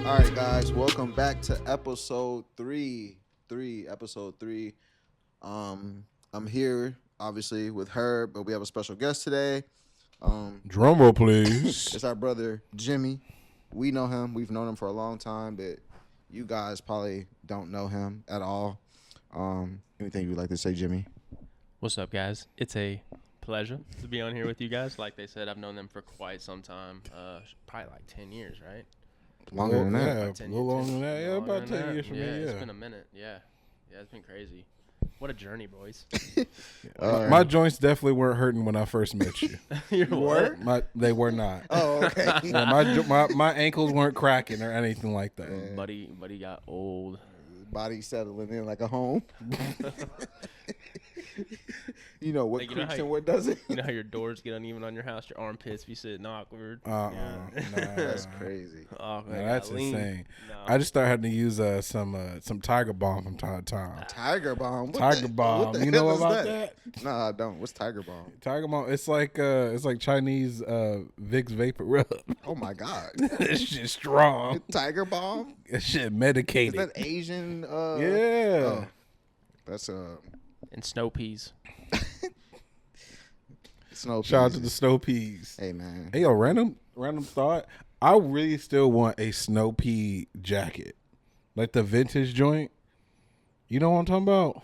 All right, guys, welcome back to episode three. I'm here obviously with Herb, but we have a special guest today. Drum roll, please. It's our brother Jimmy. We know him. We've known him for a long time, but you guys probably don't know him at all. Anything you'd like to say, Jimmy? What's up, guys? It's a pleasure to be on here with you guys. Like they said, I've known them for quite some time. Probably like 10 years, right? Longer than that. Yeah, a little longer than that. Yeah, about 10 years from me. Yeah, it's been a minute. Yeah, it's been crazy. What a journey, boys. My joints definitely weren't hurting when I first met you. You were? They were not. Oh, okay. Yeah, my ankles weren't cracking or anything like that. Yeah. Buddy got old. Body settling in like a home. You know what creaks and what doesn't. You know how your doors get uneven on your house, your armpits be sitting awkward. Nah, That's crazy. Oh, nah, that's insane. No. I just started having to use some Tiger Balm from time to time. Tiger Balm. Tiger Balm. What the You know hell is about that? Nah, I don't. What's Tiger Balm? Tiger Balm. It's like Chinese Vicks vapor rub. Oh my God. It's just strong. Tiger Balm? That shit Is medicated. that Asian? Yeah. Oh, that's And snow peas. snow. Shout out to peas. the snow peas. Hey man. Hey, yo, random thought. I really still want a snow pea jacket, like the vintage joint. You know what I'm talking about?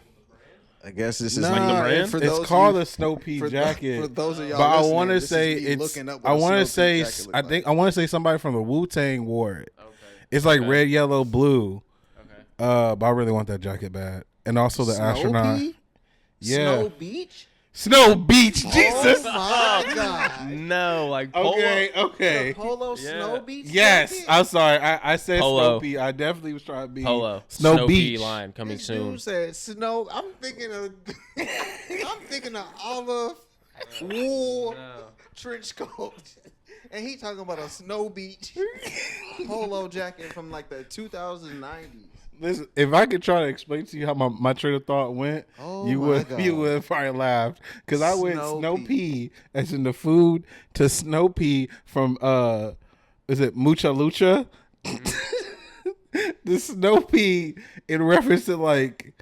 I guess this is Nah, like the brand? for it's those called you- a snow pea for jacket. For those of y'all, but I listening, want to this is say me it's. looking up what I a want snow to pea say. jacket look I like. think I want to say somebody from the Wu-Tang wore it. Okay. It's like Okay. red, yellow, blue. Okay. But I really want that jacket bad, and also the Snow astronaut. pea? Yeah, Snow Beach. Snow Beach. Jesus. Oh my God. No, like polo. Okay. The Polo Yeah. Snow Beach. Yes, jacket? I'm sorry. I said Polo. Snow Pea. I definitely was trying to be Polo. Snow Pea Beach. line coming This soon. dude said snow. I'm thinking of olive wool trench coat, and he talking about a Snow Beach polo jacket from like the 2090s. Listen, if I could try to explain to you how my train of thought went, Oh you my would God. you would probably laugh because I went Snow Snow Pea. Pea as in the food to Snow Pea from is it Mucha Lucha? The Snow Pea in reference to like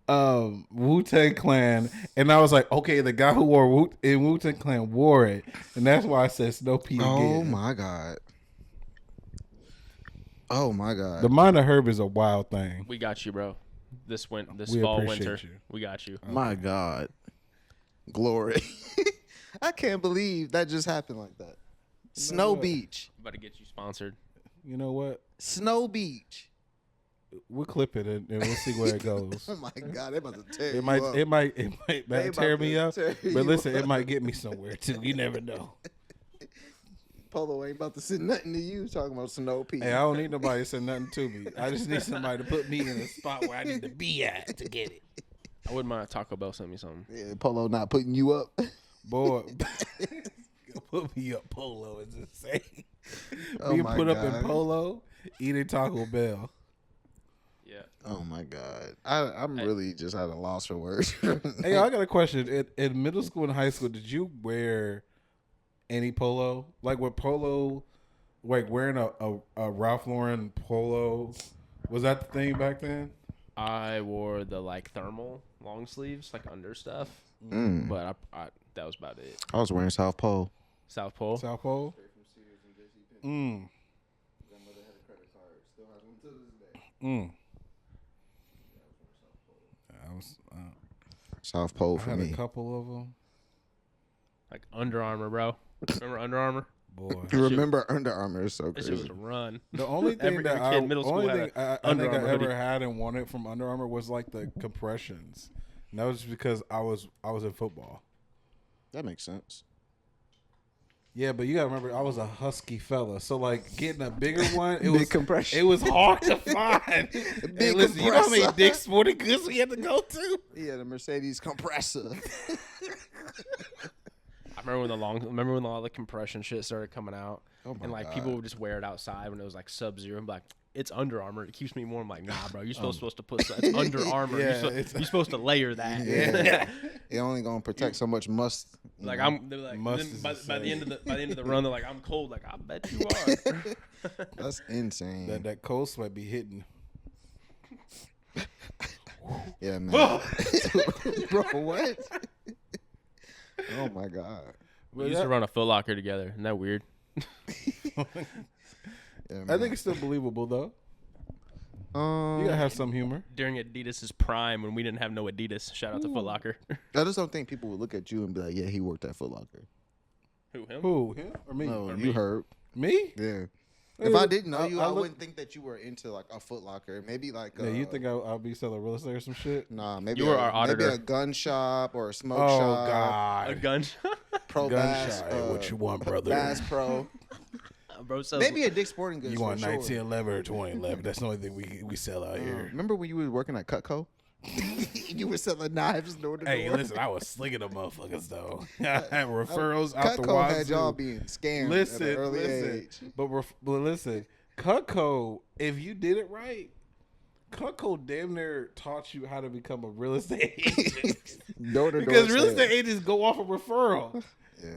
Wu-Tang Clan, and I was like, okay, the guy who wore in Wu-Tang Clan wore it, and that's why I said Snow Pea again. Oh my God. Oh my God. The mind of Herb is a wild thing. We got you, bro. This We fall, appreciate winter. you. We got you. My God. Glory. I can't believe that just happened like that. Snow what? Beach. About to get you sponsored. You know what? Snow Beach. We'll clip it and we'll see where it goes. Oh my God, they about to tear It you might, up. it might They about tear me to up. tear you But listen, up. it might get me somewhere too. You never know. Polo ain't about to say nothing to you talking about Snow Beach. Hey, I don't need nobody to say nothing to me. I just need somebody to put me in a spot where I need to be at to get it. I wouldn't mind Taco Bell sending me something. Yeah, Polo not putting you up. Boy, put me up Polo is insane. Oh Being my put up God. in Polo, eating Taco Bell. Yeah. Oh my God. I'm really just at a loss for words. Hey, I got a question. In middle school and high school, did you wear any polo? Like with polo, like wearing a Ralph Lauren polo, was that the thing back then? I wore the like thermal long sleeves, like under stuff. Mm. But I that was about it. I was wearing South Pole. South Pole. South Pole? Mm. Mm. I was, South Pole I for had me. a couple of them. Like Under Armour, bro. Remember Under Armour? Boy. You remember Under Armour is so That shit was crazy. a run. The only thing Every that kid I, in middle school only had thing I Under think I Armour ever hoodie. had and wanted from Under Armour was like the compressions. And that was just because I was in football. That makes sense. Yeah, but you gotta remember, I was a husky fella, so like getting a bigger one, it Big was compression. It was hard to find. Big Listen, you know how many compressor. Dick's Sporting Goods we had to go to? Yeah, the Mercedes compressor. I remember when all the compression shit started coming out. Oh my and like God. people would just wear it outside when it was like sub-zero and be like, it's Under Armour. It keeps me warm. Like, nah, bro, you're supposed to put it's Under Armour. Yeah, You're supposed to layer that. Yeah. It only gonna protect so much must. Like know? they're like Must then is by the end of the run, they're like, I'm cold. Like, I bet you are. That's insane. That cold sweat be hitting. Yeah, man. Bro, what? Oh my god. We used to run a Foot Locker together. Isn't that weird? Yeah, I think it's still believable though. You gotta have some humor. During Adidas's prime, when we didn't have no Adidas. Shout out to Foot Locker. I just don't think people would look at you and be like, "Yeah, he worked at Foot Locker." Who him? Who? Him or me? No, Or you me. heard. Me? Yeah. Hey, If I didn't know I- you, I I, look- wouldn't think that you were into like a Foot Locker. Maybe like Yeah, you think I'll be selling real estate or some shit? nah, maybe You were our maybe auditor. a gun shop or a smoke Oh shop. A God! gun. Pro Gun Bass, shop. Hey, what you want, brother? Bass Pro. Bro, so Maybe a Dick's Sporting Goods. You want for sure. 1911 or 2011? That's the only thing we sell out here. Remember when you were working at Cutco? You were selling knives door to door. Hey, listen, I was slinging them motherfuckers though. I had referrals out the Cutco had wazoo. y'all being scammed Listen, at an early listen, age. but listen, Cutco, if you did it right, Cutco damn near taught you how to become a real estate agent. Door to door Because real sales. estate agents go off a referral. Yeah.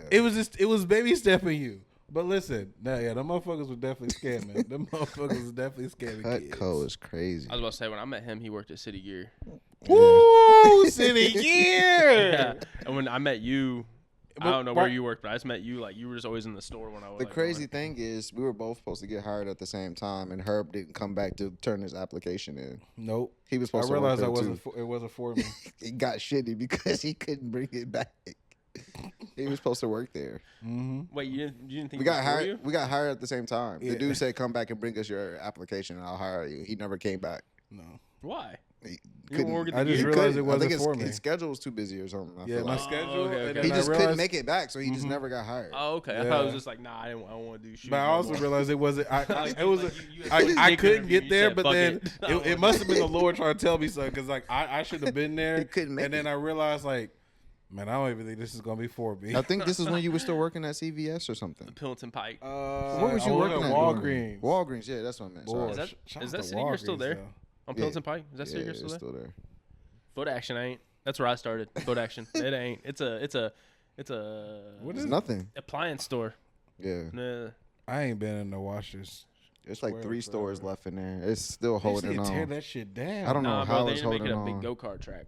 It was baby stepping you. But listen, them motherfuckers were definitely scamming. Them motherfuckers was definitely scamming Cutco kids. is crazy. I was about to say, when I met him, he worked at City Gear. Woo, City Gear. Yeah. And when I met you, I But don't know why- where you worked, but I just met you. Like, you were just always in the store when I was. The like, crazy thing is, we were both supposed to get hired at the same time, and Herb didn't come back to turn his application in. Nope. He was I supposed realized to that work there too. it wasn't for me. It got shitty because he couldn't bring it back. He was supposed to work there. Mm-hmm. Wait, you didn't think We it got was for hired. you? We got hired at the same time. Yeah. The dude said, "Come back and bring us your application, and I'll hire you." He never came back. No. Why? He You couldn't- were working I the just gear? realized it couldn't. I think wasn't for me. his schedule was too busy or something. I Yeah, feel my like. schedule. okay, and okay. then He I just couldn't realized- make it back, so he just Mhm. never got hired. Oh, okay. I Yeah. thought it was just like, nah, I don't want to do shoes. But I no also more. realized it wasn't. It was. Like, you I dick couldn't interview, get you there, said, but "Fuck then it." I don't it want must have been the Lord trying to tell me something because like I should have been there. He couldn't make and then I realized like, man, I don't even think this is gonna be for me. I think this is when you were still working at CVS or something. Pilton Pike. What was you I working at? Walgreens. Walgreens, yeah, that's what I meant. Boy, Sorry. Is that- shout is out that to City Gear still Walgreens, there? though. On Yeah. Pilton Pike? Is that City Gear it's still there? still there. Foot Action ain't. That's where I started. Foot Action. It ain't. It's a What It's is nothing. appliance store. Yeah, Nah. I ain't been in the washers. there's like Swear 3 forever. stores left in there. It's still They holding need to tear on. that shit down. I don't know Nah, how bro, they it's need to make it holding a big on. go-kart track.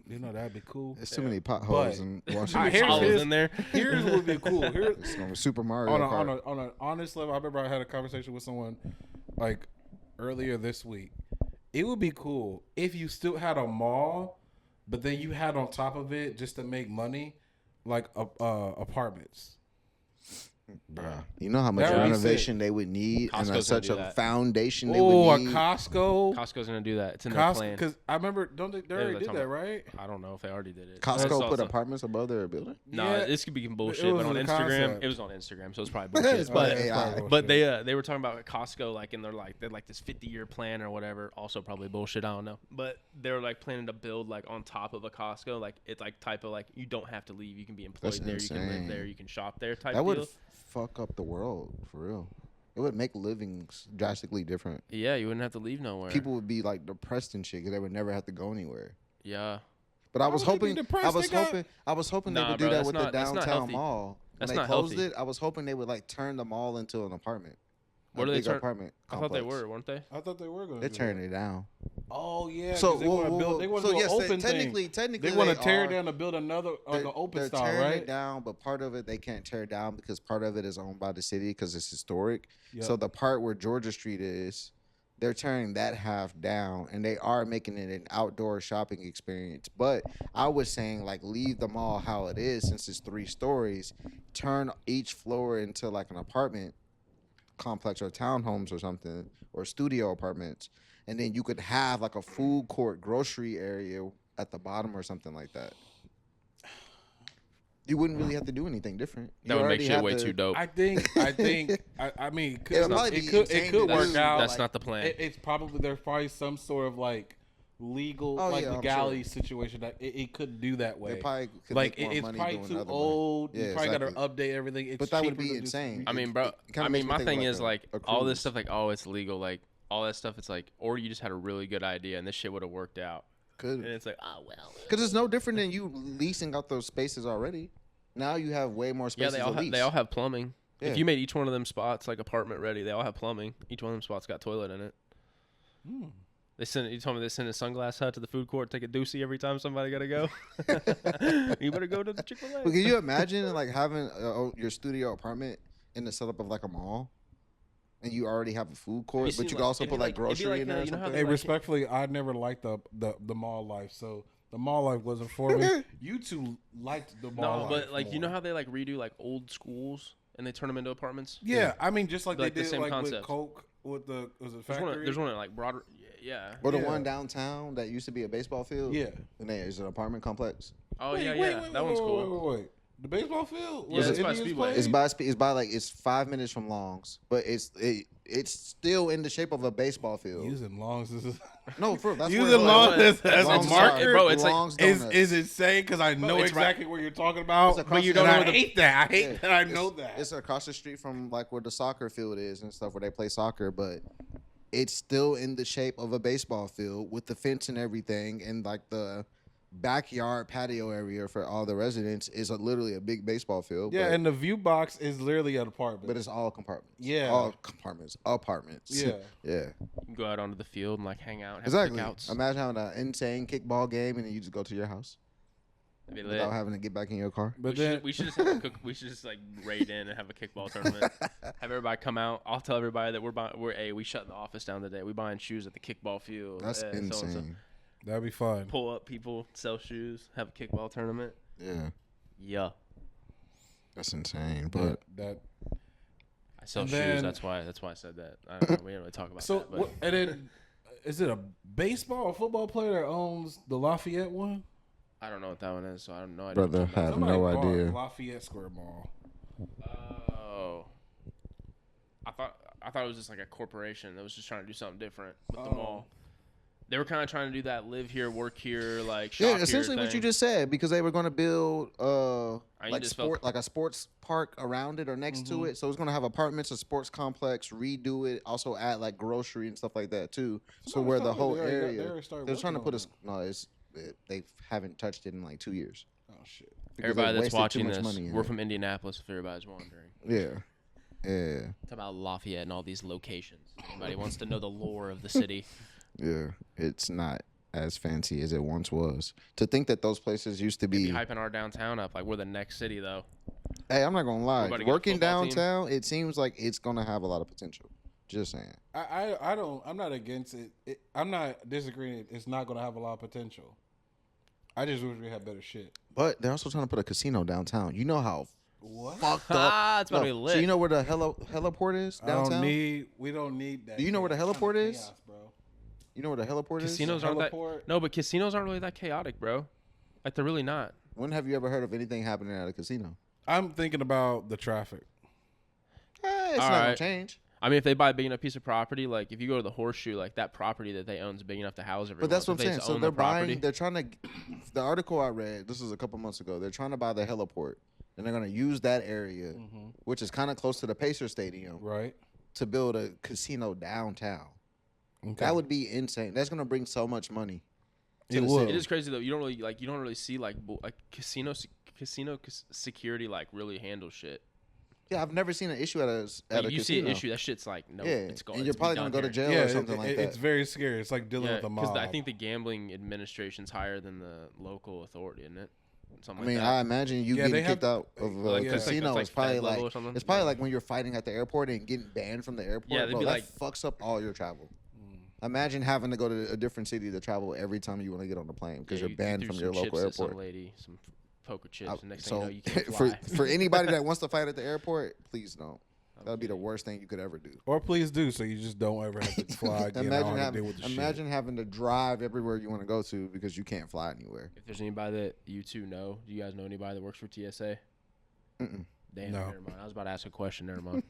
You know that'd be cool. There's too many potholes But- in Too Washington. many here's hollows his- in there. Here's what would be cool. Here, It's gonna be Super Mario on Kart. on an honest level, I remember I had a conversation with someone like earlier this week. It would be cool if you still had a mall, but then you had on top of it just to make money, like apartments. Bruh. You know how much That would be renovation they would need Costco's and gonna such do a that. foundation they Oh, would a need. Costco. Costco's gonna do that. It's in their Costco, plan. because I remember, they already they're did talking that, about- right? I don't know if they already did it. Costco That's put also- apartments above their building. Nah, Yeah. this could be bullshit. It But was on the Instagram, concept. it was on Instagram, so it's probably bullshit. It's but probably AI. but they were talking about Costco, like, and they're like this 50-year plan or whatever. Also probably bullshit. I don't know. But they were like planning to build like on top of a Costco, like it's like type of like you don't have to leave. You can be employed That's there. You can live insane. there. You can shop there. Type That would deal. fuck up the world for real. It would make livings drastically different. Yeah, you wouldn't have to leave nowhere. People would be like depressed and shit because they would never have to go anywhere. Yeah. But I Why was would they be hoping, depressed? I was hoping they Nah, would do bro, that that's with not- the that's not downtown healthy. mall. That's When not they closed healthy. it, I was hoping they would like turn the mall into an apartment. What a do they big turn- apartment I thought they complex. were, weren't they? I thought they were going to. They're turning it down. Oh yeah. So 'cause they want to build. They want to do an open technically, thing. technically, They want to tear are. it down to build another like an open They're style, tearing right? it down, but part of it they can't tear down because part of it is owned by the city because it's historic. Yep. So the part where Georgia Street is, they're tearing that half down, and they are making it an outdoor shopping experience. But I was saying like leave the mall how it is since it's 3 stories, turn each floor into like an apartment complex or townhomes or something or studio apartments, and then you could have like a food court grocery area at the bottom or something like that. You wouldn't really have to do anything different. That You would make already shit have way to- too dope. I think. I mean, It'll probably it be could insane work to do. out. That's like, not the plan. It's probably there's probably some sort of like legal, Oh, like yeah, I'm legality sure. situation that it couldn't do that way. They probably could Like make more it's money probably doing too other old. Yeah, you probably exactly. got to update everything. It's But that would cheaper be to do insane. I mean, bro. kinda I makes mean, me my think thing like is a- like a all this cruise. stuff, like oh, it's legal, like all that stuff. It's like, or you just had a really good idea and this shit would have worked out. And Could. it's like, oh well. Because it's no different than you leasing out those spaces already. Now you have way more Yeah, spaces they all to lease. they all have plumbing. Yeah. If you made each one of them spots like apartment ready, they all have plumbing. Each one of them spots got toilet in it. They send. You told me they send a Sunglass Hut to the food court, take a doozy every time somebody gotta go. You better go to the Chick-fil-A. But can you imagine like having your studio apartment in the setup of like a mall, and you already have a food court, seen, but you like- can also it'd put be like like- it'd be grocery like in there. the- Or you know how something? Hey, like- respectfully, I never liked the mall life, so the mall life wasn't for me. You two liked the mall No, life. but like you know more. how they like redo like old schools and they turn them into apartments. Yeah, I mean, just like, Like they the did same like with concept. Coke with the was it There's one, factory? there's one at like Broad. Yeah. Or the Yeah. one downtown that used to be a baseball field. Yeah. And there is an apartment complex. Oh Wait, yeah, wait, yeah. wait, That one's wait, cool. Wait. The baseball field? Yeah, Where it's the by Indians Speedway. play? It's by like it's 5 minutes from Longs, but it's still in the shape of a baseball field. Using longs is No, for real, that's using where it's longs at. as a Longs marker, bro, it's like- Longs is Donuts. insane because I know it's right- exactly what you're talking about. It's across But you the don't and know I where the hate that. I hate Yeah, that. I it's- know that. It's across the street from like where the soccer field is and stuff where they play soccer, but it's still in the shape of a baseball field with the fence and everything, and like the backyard patio area for all the residents is literally a big baseball field. Yeah, but, and the view box is literally an apartment. but it's all compartments. Yeah. all apartments. Yeah. yeah, You can go out onto the field and like hang out, have exactly. cookouts. Imagine having an insane kickball game and then you just go to your house That'd be lit. without having to get back in your car. but we, then should, we should just have a cook, we should just like raid in and have a kickball tournament. Have everybody come out. I'll tell everybody that we shut the office down today. We buying shoes at the kickball field. That's so-and-so. insane. that'd be fun. Pull up people, sell shoes, have a kickball tournament. Yeah, Yeah, that's insane. But But that I sell And shoes. then- That's why I said that. I don't know, we didn't really talk about so that. But what, and then is it a baseball or football player that owns the Lafayette one? I don't know what that one is, so I don't know. brother, have Somebody no bought idea. Lafayette Square Mall. Oh, I thought it was just like a corporation that was just trying to do something different with the Oh. mall. They were kind of trying to do that live here, work here, like shop Yeah, here essentially what you thing. just said, because they were going to build I like just felt- sport like a sports park around it or next to it. So it's going to have apartments, a sports complex, redo it, also add like grocery and stuff like that too. So Somebody where the told me whole they already got- area they already started they're trying to working put on a no, they haven't touched it in like 2 years. Oh shit. Because Everybody they that's wasted too watching much this, money in we're it. from Indianapolis. If everybody's wondering, Yeah. it's about Lafayette and all these locations. Anybody wants to know the lore of the city? Yeah. It's not as fancy as it once was. To think that those places used to Be be hyping our downtown up like we're the next city, though. Hey, I'm not going to lie. about to get a Working football team. downtown, it seems like it's going to have a lot of potential. Just saying. I'm not against it. I'm not disagreeing. It's not going to have a lot of potential. I just wish we had better shit. But they're also trying to put a casino downtown. You know how What? fucked up. Ah, it's about to be lit. So you know where the heliport is downtown? We don't need that. Do you know where the It's kinda heliport is? chaos, bro. You know where the heliport Casinos is? aren't that. Heliport? No, but casinos aren't really that chaotic, bro. Like they're really not. When have you ever heard of anything happening at a casino? I'm thinking about the traffic. It's All not gonna right. change. I mean, if they buy a big enough piece of property, like if you go to the Horseshoe, like that property that they own is big enough to house everyone. But that's what If I'm they saying. just So own they're the property- buying. They're trying to. The article I read. This was a couple months ago. They're trying to buy the heliport, and they're going to use that area, which is kind of close to the Pacer Stadium, Right. to build a casino downtown. Okay. That would be insane. That's going to bring so much money. to It the would. city. It is crazy though. You don't really see like casino security like really handle shit. Yeah, I've never seen an issue at a Like, you see casino. an issue, that shit's like no, Yeah, it's gone. and you're probably gonna gonna go to jail Yeah, or something like that. it's very scary. It's like dealing Yeah, with a mob. I think the gambling administration's higher than the local authority, isn't it? Something I mean, like I that. imagine you Yeah, they getting have- kicked out of a like, it's like- casino it's like is probably Fed level like or something. it's probably like when you're fighting at the airport and getting banned from the airport. Yeah, they'd bro, be that like- fucks up all your travel. Imagine having to go to a different city to travel every time you want to get on the plane because Yeah, you're banned threw from some your local chips at Some airport. lady, some poker chips, I- and next thing so you know, you can't for fly. anybody that wants to fight at the airport, please don't. That'd be the worst thing you could ever do. Or please do, so you just don't ever have to fly again. I don't have to deal with the Imagine having to drive everywhere you want to go to because you can't fly anywhere. If there's anybody that you two know, do you guys know anybody that works for TSA? Mm-mm. Damn, No. never mind. I was about to ask a question. Never mind.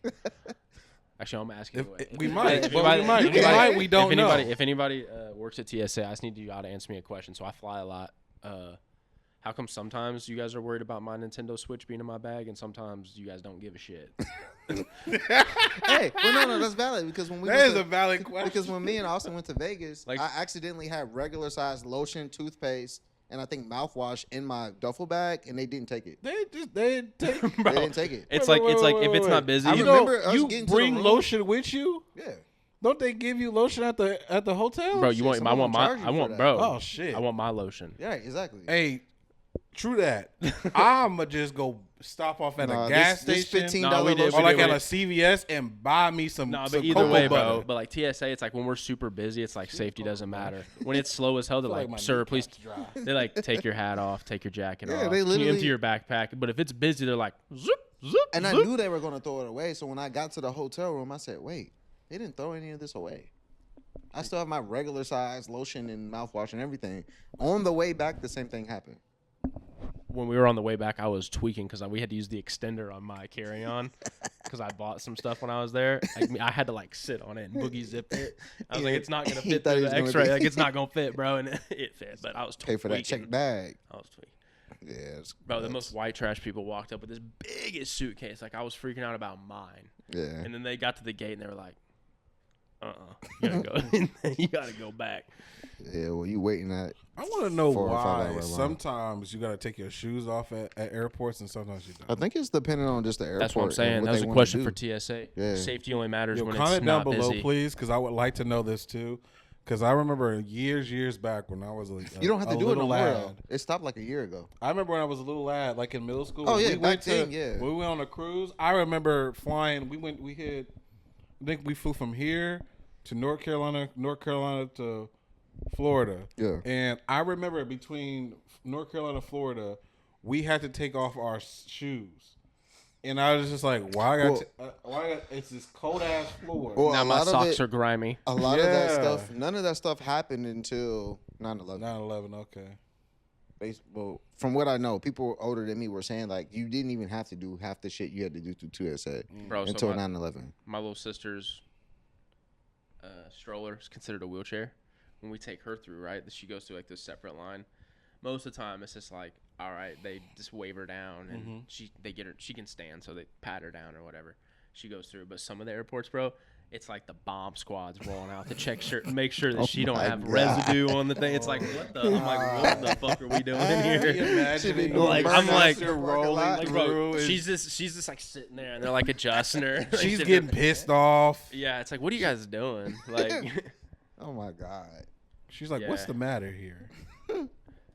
Actually, I'm asking anyway. We might. If Well, anybody- we might. We don't know. If anybody works at TSA, I just need you all to answer me a question. So I fly a lot. How come sometimes you guys are worried about my Nintendo Switch being in my bag, and sometimes you guys don't give a shit? Hey, well, no, that's valid because when we That went is to- a valid question. because when me and Austin went to Vegas, Like- I accidentally had regular sized lotion, toothpaste, and I think mouthwash in my duffel bag, and they didn't take it. they take. They didn't take it. It's Wait, like wait, if wait, it's wait. not busy, I You remember know, us you getting to the bring room. lotion with you. Yeah. Don't they give you lotion at the hotel? bro. You want? I someone want will my. charge you I for want, that. bro. Oh shit. I want my lotion. Yeah, exactly. Hey, true that. I'ma just go stop off at Nah, a gas this station Nah, we did- or like we at did. a CVS and buy me some. No, some but either cocoa way, butter. bro. But like TSA, it's like when we're super busy, it's like safety doesn't matter. When it's slow as hell, they're I feel like, my "Sir, please." kneecaps dry. They like take your hat off, take your jacket Yeah, off. they Can you literally- empty your backpack? But if it's busy, they're like, "Zoop, zoop." And I zoop. knew they were going to throw it away. So when I got to the hotel room, I said, wait, they didn't throw any of this away. I still have my regular size lotion and mouthwash and everything. On the way back, the same thing happened. When we were on the way back, I was tweaking because we had to use the extender on my carry-on because I bought some stuff when I was there. I had to like sit on it and boogie zip it. I was like, it's not gonna He fit thought through he was the gonna X-ray. be- Like it's not gonna fit, bro, and it fit. But I was Pay tweaking. for that check bag. I was tweaking. Yeah. It's Bro, the nuts. most white trash people walked up with this biggest suitcase. Like I was freaking out about mine. Yeah. And then they got to the gate and they were like, you gotta go. You gotta go back. Yeah, well, you waiting at. I want to know 4 or 5 why hour line. sometimes you got to take your shoes off at airports and sometimes you I don't. think it's depending on just the airport. That's what I'm and saying. what That was they a wanna question do. for TSA. Yeah. Safety only matters Yo, when comment it's down not below, busy. please, because I would like to know this too. Because I remember years back when I was You don't have to a do it no little more. lad. Though. It stopped like a year ago. I remember when I was a little lad, like in middle school. Oh, when yeah, we back went to, then, yeah. when we went on a cruise. I remember flying. We hit. I think we flew from here to North Carolina to Florida. Yeah. And I remember between North Carolina and Florida, we had to take off our shoes. And I was just like, why I got it's this cold ass floor. Well, Now a my lot of socks it- are grimy. A lot of that Yeah. stuff, none of that stuff happened until 9/11. 9/11, okay. Well, from what I know, people older than me were saying like you didn't even have to do half the shit you had to do through TSA Bro, until so 9/11. my little sister's stroller is considered a wheelchair. When we take her through, right, she goes through like this separate line. Most of the time, it's just like, all right, they just wave her down, and she can stand, so they pat her down or whatever. She goes through, but some of the airports, bro, it's like the bomb squad's rolling out to check make sure that she don't my have God. residue on the thing. It's like, what the? I'm like, what the fuck are we doing here? Imagine Like, I'm like- rolling Like, bro, through. and she's just like sitting there, and they're like adjusting her. Like, she's sitting getting there. pissed off. Yeah, it's like, what are you guys doing? Like, Oh my god! She's like, "What's Yeah. the matter here?"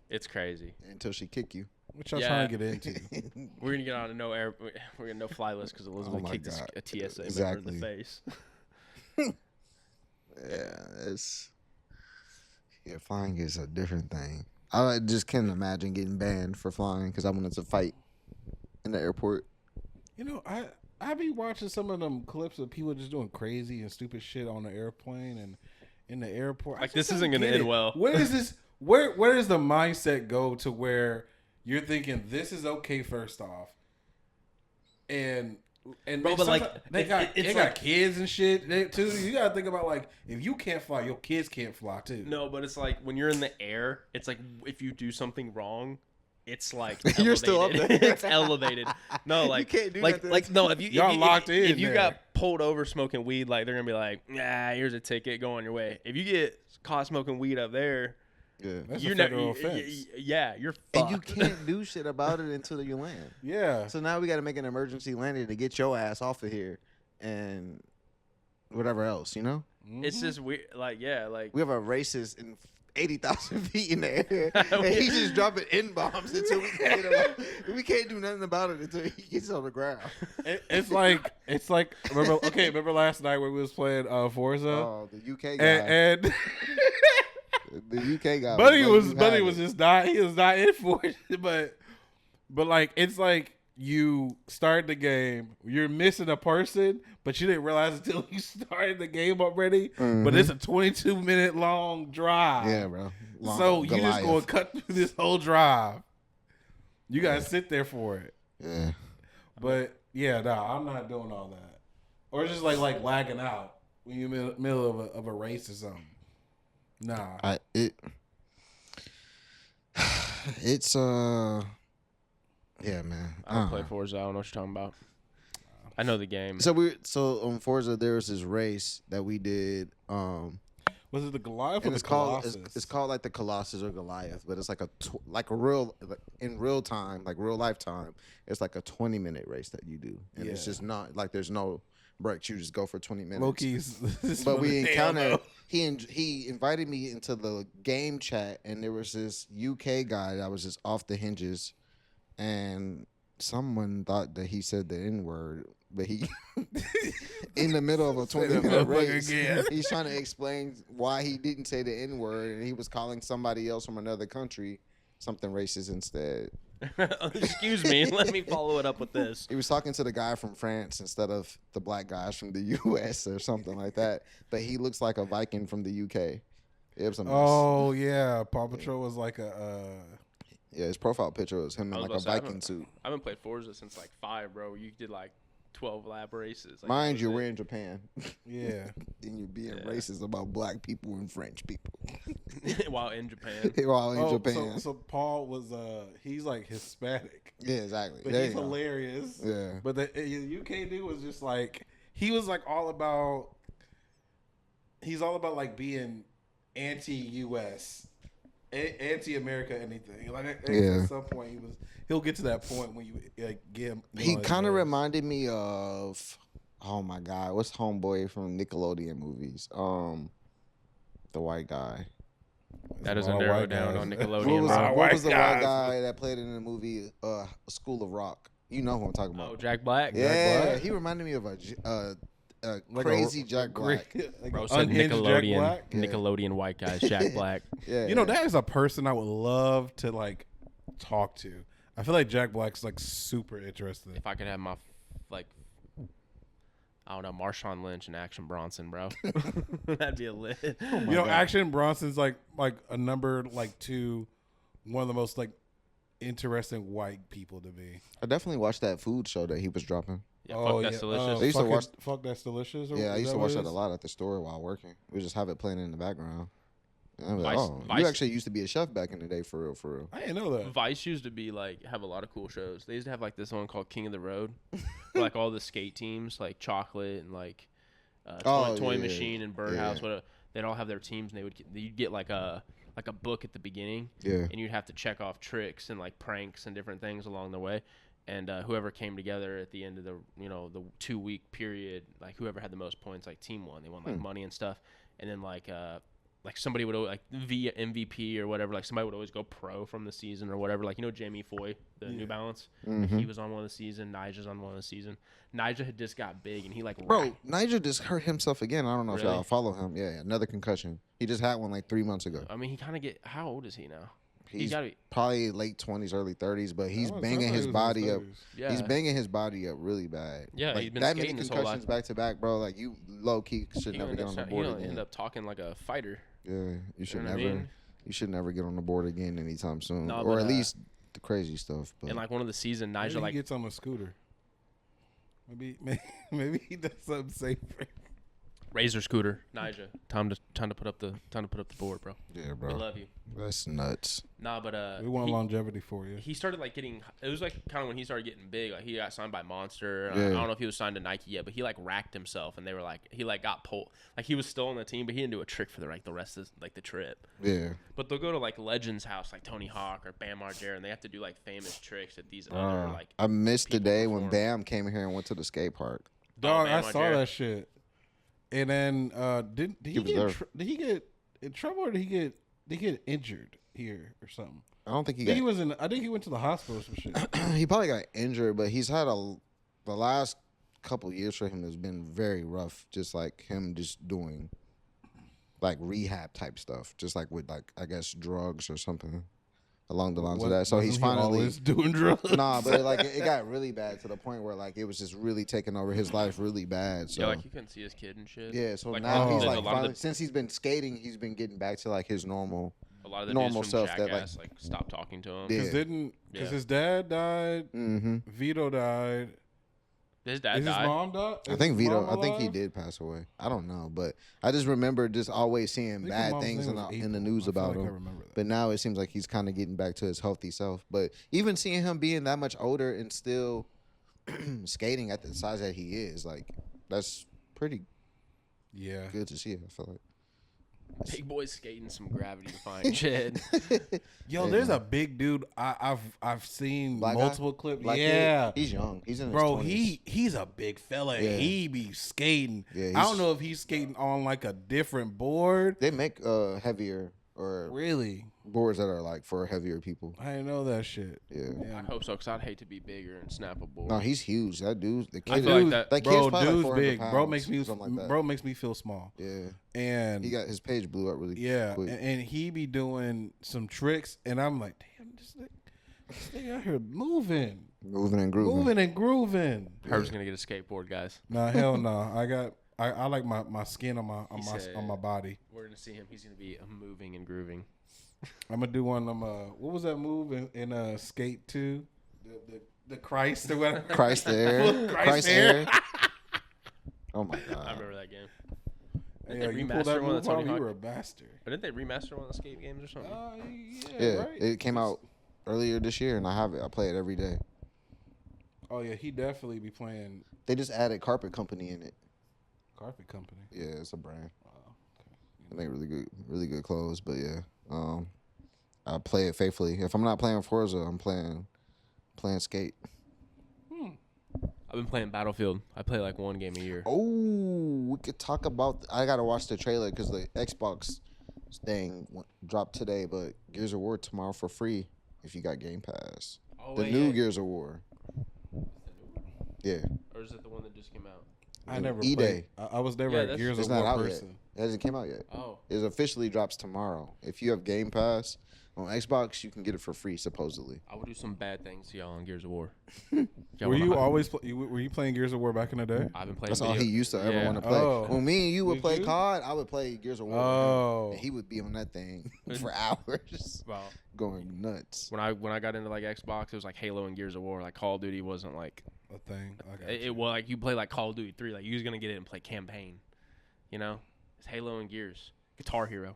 it's crazy. Until she kick you. What y'all Yeah. trying to get into? We're gonna get on a we're gonna no fly list because Elizabeth my kicked us God. a TSA member in Exactly. the face. Yeah, flying is a different thing. I just can't imagine getting banned for flying because I wanted to fight in the airport. You know, I be watching some of them clips of people just doing crazy and stupid shit on the airplane and in the airport. I Like, just this isn't don't gonna get end it. well. Where is this? Where does the mindset go to where you're thinking this is okay first off, and Bro, but, like, they got it's they got like- kids and shit too. You gotta think about like if you can't fly, your kids can't fly too. No, but it's like when you're in the air, it's like if you do something wrong, it's like You're still up elevated. there. It's elevated. No, like can't do like nothing. no. If you Y'all if you, locked if, in if you there. got pulled over smoking weed, like they're gonna be like, nah, here's a ticket, go on your way. If you get caught smoking weed up there, Yeah, That's you're a federal never. offense. Yeah, you're fucked. and you can't do shit about it until you land. Yeah. So now we got to make an emergency landing to get your ass off of here and whatever else, you know? It's just weird. Like, yeah, like We have a racist in 80,000 feet in the air, and he's just dropping N bombs until we can get him out. We can't do nothing about it until he gets on the ground. It's like remember last night when we was playing Forza Oh, the UK guy. and The UK guy. Buddy letting was you Buddy have was it. just not he was not in for it, but like it's like you start the game, you're missing a person, but you didn't realize until you started the game already. But it's a 22-minute long drive. Yeah, bro. Long So you just Goliath. gonna cut through this whole drive. You gotta sit there for it. Yeah. But yeah, nah, I'm not doing all that. or just like lagging out when you're in the middle of a race or something. Nah. It's yeah, man. I don't play Forza. I don't know what you're talking about. I know the game. So on Forza there was this race that we did. Was it the Goliath or And the it's called Colossus? it's called like the Colossus or Goliath, but it's like a real in real time, like real lifetime. It's like a 20-minute race that you do, and it's just not like there's no breaks. You just go for 20 minutes. Loki's. But we encountered he invited me into the game chat, and there was this UK guy that was just off the hinges, and someone thought that he said the N-word, but he in the middle of a 20-minute race, he's trying to explain why he didn't say the N-word, and he was calling somebody else from another country something racist instead. Excuse me, let me follow it up with this. He was talking to the guy from France instead of the black guys from the US or something like that, but he looks like a Viking from the UK. It was a mess. Oh yeah, Paw Patrol was like a. Yeah, his profile picture was him in like a Viking suit. I haven't played Forza since like 5, bro. You did like 12 lap races. Like, Mind you, we're in Japan. Yeah. And you're being racist about black people and French people. While in Japan. While in Japan. So Paul was he's like Hispanic. Yeah, exactly. But There he's you go. hilarious. Yeah. But the UK dude was just like he was like all about he's all about like being anti-US. Anti-America, anything. Like at some point, he'll get to that point when you get him. He kind of reminded me of, oh my God, what's Homeboy from Nickelodeon movies? The white guy. That doesn't narrow down on Nickelodeon. What was the white guy that played in the movie School of Rock? You know who I'm talking about. Oh, Jack Black. Yeah, Jack Black? he reminded me of a crazy Jack Black. Bro said Nickelodeon. Nickelodeon white guys, Jack Black. Yeah, you know that is a person I would love to like talk to. I feel like Jack Black's like super interesting. If I could have my like, I don't know, Marshawn Lynch and Action Bronson, bro, that'd be a lit. You know, Action Bronson's like a number like 2, one of the most like interesting white people to me. I definitely watched that food show that he was dropping. Yeah, fuck that's delicious. I used to watch. Fuck That's Delicious. Yeah, I used to watch that a lot. lot at the store while working. We just have it playing in the background. And I'm like, Vice- you Vice- actually used to be a chef back in the day, for real, for real. I didn't know that. Vice used to be like have a lot of cool shows. They used to have like this one called King of the Road, where, like all the skate teams, like Chocolate and like Toy Machine and Birdhouse. Yeah. Whatever, they'd all have their teams, and you'd get like a book at the beginning, Yeah. and you'd have to check off tricks and like pranks and different things along the way. And whoever came together at the end of the the 2-week period, like whoever had the most points, like team won. They won like money and stuff. And then like somebody would always, like via MVP or whatever, like somebody would always go pro from the season or whatever. Like Jamie Foy, the New Balance, he was on one of the season. Nigel's on one of the season. Nigel had just got big, and he like Bro, Nigel just hurt himself again. I don't know if Really? y'all follow him. Yeah, another concussion. He just had one like 3 months ago. I mean, he kind of how old is he now? He's gotta be, probably late 20s, early 30s, but he's I was banging surprised his he was in body his up. 30s. yeah. He's banging his body up really bad. Yeah, like, he's been that many skating his whole concussions life. back to back, bro. Like you low key should never get on the board again. End up talking like a fighter. Yeah, you should know what I never. mean? You should never get on the board again anytime soon, No, or but, at least the crazy stuff. But And like one of the season, Maybe Nigel he like gets on a scooter. Maybe he does something safer. Razor scooter. Nigel, time to put up the board, bro. yeah, We bro, love you. that's nuts. Nah, but We want longevity for you. he started like getting. It was like kind of when he started getting big. Like he got signed by Monster. Yeah. I don't know if he was signed to Nike yet, but he like racked himself, and they were like he like got pulled. Like he was still on the team, but he didn't do a trick for the rest of like the trip. Yeah, But they'll go to like Legends House, like Tony Hawk or Bam Margera, and they have to do like famous tricks that these other like. I missed the people day when perform. Bam came here and went to the skate park. Dog, man, I my saw Jared. that shit. And then did he was get there. did he get in trouble or did he get injured here or something? I don't think he I think he got. was in. I think he went to the hospital or some shit. He probably got injured, but he's had the last couple years for him has been very rough. Just like him, just doing like rehab type stuff, just like with like I guess drugs or something along the lines of that. So Wasn't he's he finally always doing drugs. nah, but like it got really bad to the point where like it was just really taking over his life really bad. So Yeah, like you couldn't see his kid and shit. yeah, so Like, now he's there's like a lot of finally, the- since he's been skating, he's been getting back to like his normal. A lot of the normal dudes from stuff that, like- Jackass like stopped talking to him. Yeah. Because Yeah. his dad died, Mm-hmm. Vito died. His dad Is his died. mom died? I think Is his Vito. mom I think he alive? did pass away. I don't know, but I just remember just always I seeing think his bad mom's things name in was the April. news I feel about like I him. remember that. But now it seems like he's kind of getting back to his healthy self. But even seeing him being that much older and still skating at the size that he is, like that's pretty Yeah. good to see. I feel like. Big boy's skating some gravity defying shit. Yo, Yeah, there's man. a big dude I've seen Black guy? multiple clips. Black kid, Yeah. he's young. He's in Bro, his 20s. he's a big fella. Yeah. He be skating. Yeah, I don't know if he's skating on like a different board. They make heavier or Really? boards that are like for heavier people. I didn't know that shit. Yeah. I hope so, because I'd hate to be bigger and snap a board. No, he's huge. That dude, the kid, I feel like that- kid's Bro, probably like dude's 400 big. pounds, Bro makes me something like that. bro makes me feel small. Yeah, And he got his page blew up really yeah, quick. and he be doing some tricks, and I'm like, damn, this nigga out here moving, Moving and grooving. moving and grooving. Herb's gonna get a skateboard, guys. Nah, hell no. I like my skin on He said- my body. We're gonna see him. He's gonna be moving and grooving. I'm gonna do one of them. What was that move in Skate 2? The Christ or whatever. Christ there. Christ there. Oh my I god. remember that game. Hey, Didn't they you pulled remaster that one of move the Tony off, you Hawk? were a bastard. But didn't they remaster one of the skate games or something? Yeah, Right. it came out earlier this year, and I have it. I play it every day. Oh yeah, he definitely be playing They just added Carpet Company in it. Carpet Company. Yeah, it's a brand. Wow. They make really good clothes. But yeah, I play it faithfully. If I'm not playing Forza, I'm playing Skate. I've been playing Battlefield. I play like one game a year. Oh, we could talk about. I gotta watch the trailer because the Xbox thing dropped today, but Gears of War tomorrow for free if you got Game Pass. Oh, The wait, new yeah. Gears of War. Yeah, Or is it the one that just came out? I never E-Day. played. I was never Yeah, a that's- Gears it's of not War out person. yet. It hasn't came out yet. Oh, It officially drops tomorrow. If you have Game Pass on Xbox, you can get it for free supposedly. I would do some bad things to y'all on Gears of War. Were you always were you playing Gears of War back in the day? I've been playing. That's all he used to ever Yeah. want to play. Oh. When me and you would Did play you? COD, I would play Gears of War. Oh. And he would be on that thing for hours, Well, going nuts. when I got into like Xbox, it was like Halo and Gears of War. Like Call of Duty wasn't like A thing. it was like you play like Call of Duty 3. Like you was gonna get it and play campaign. You know, it's Halo and Gears. Guitar Hero.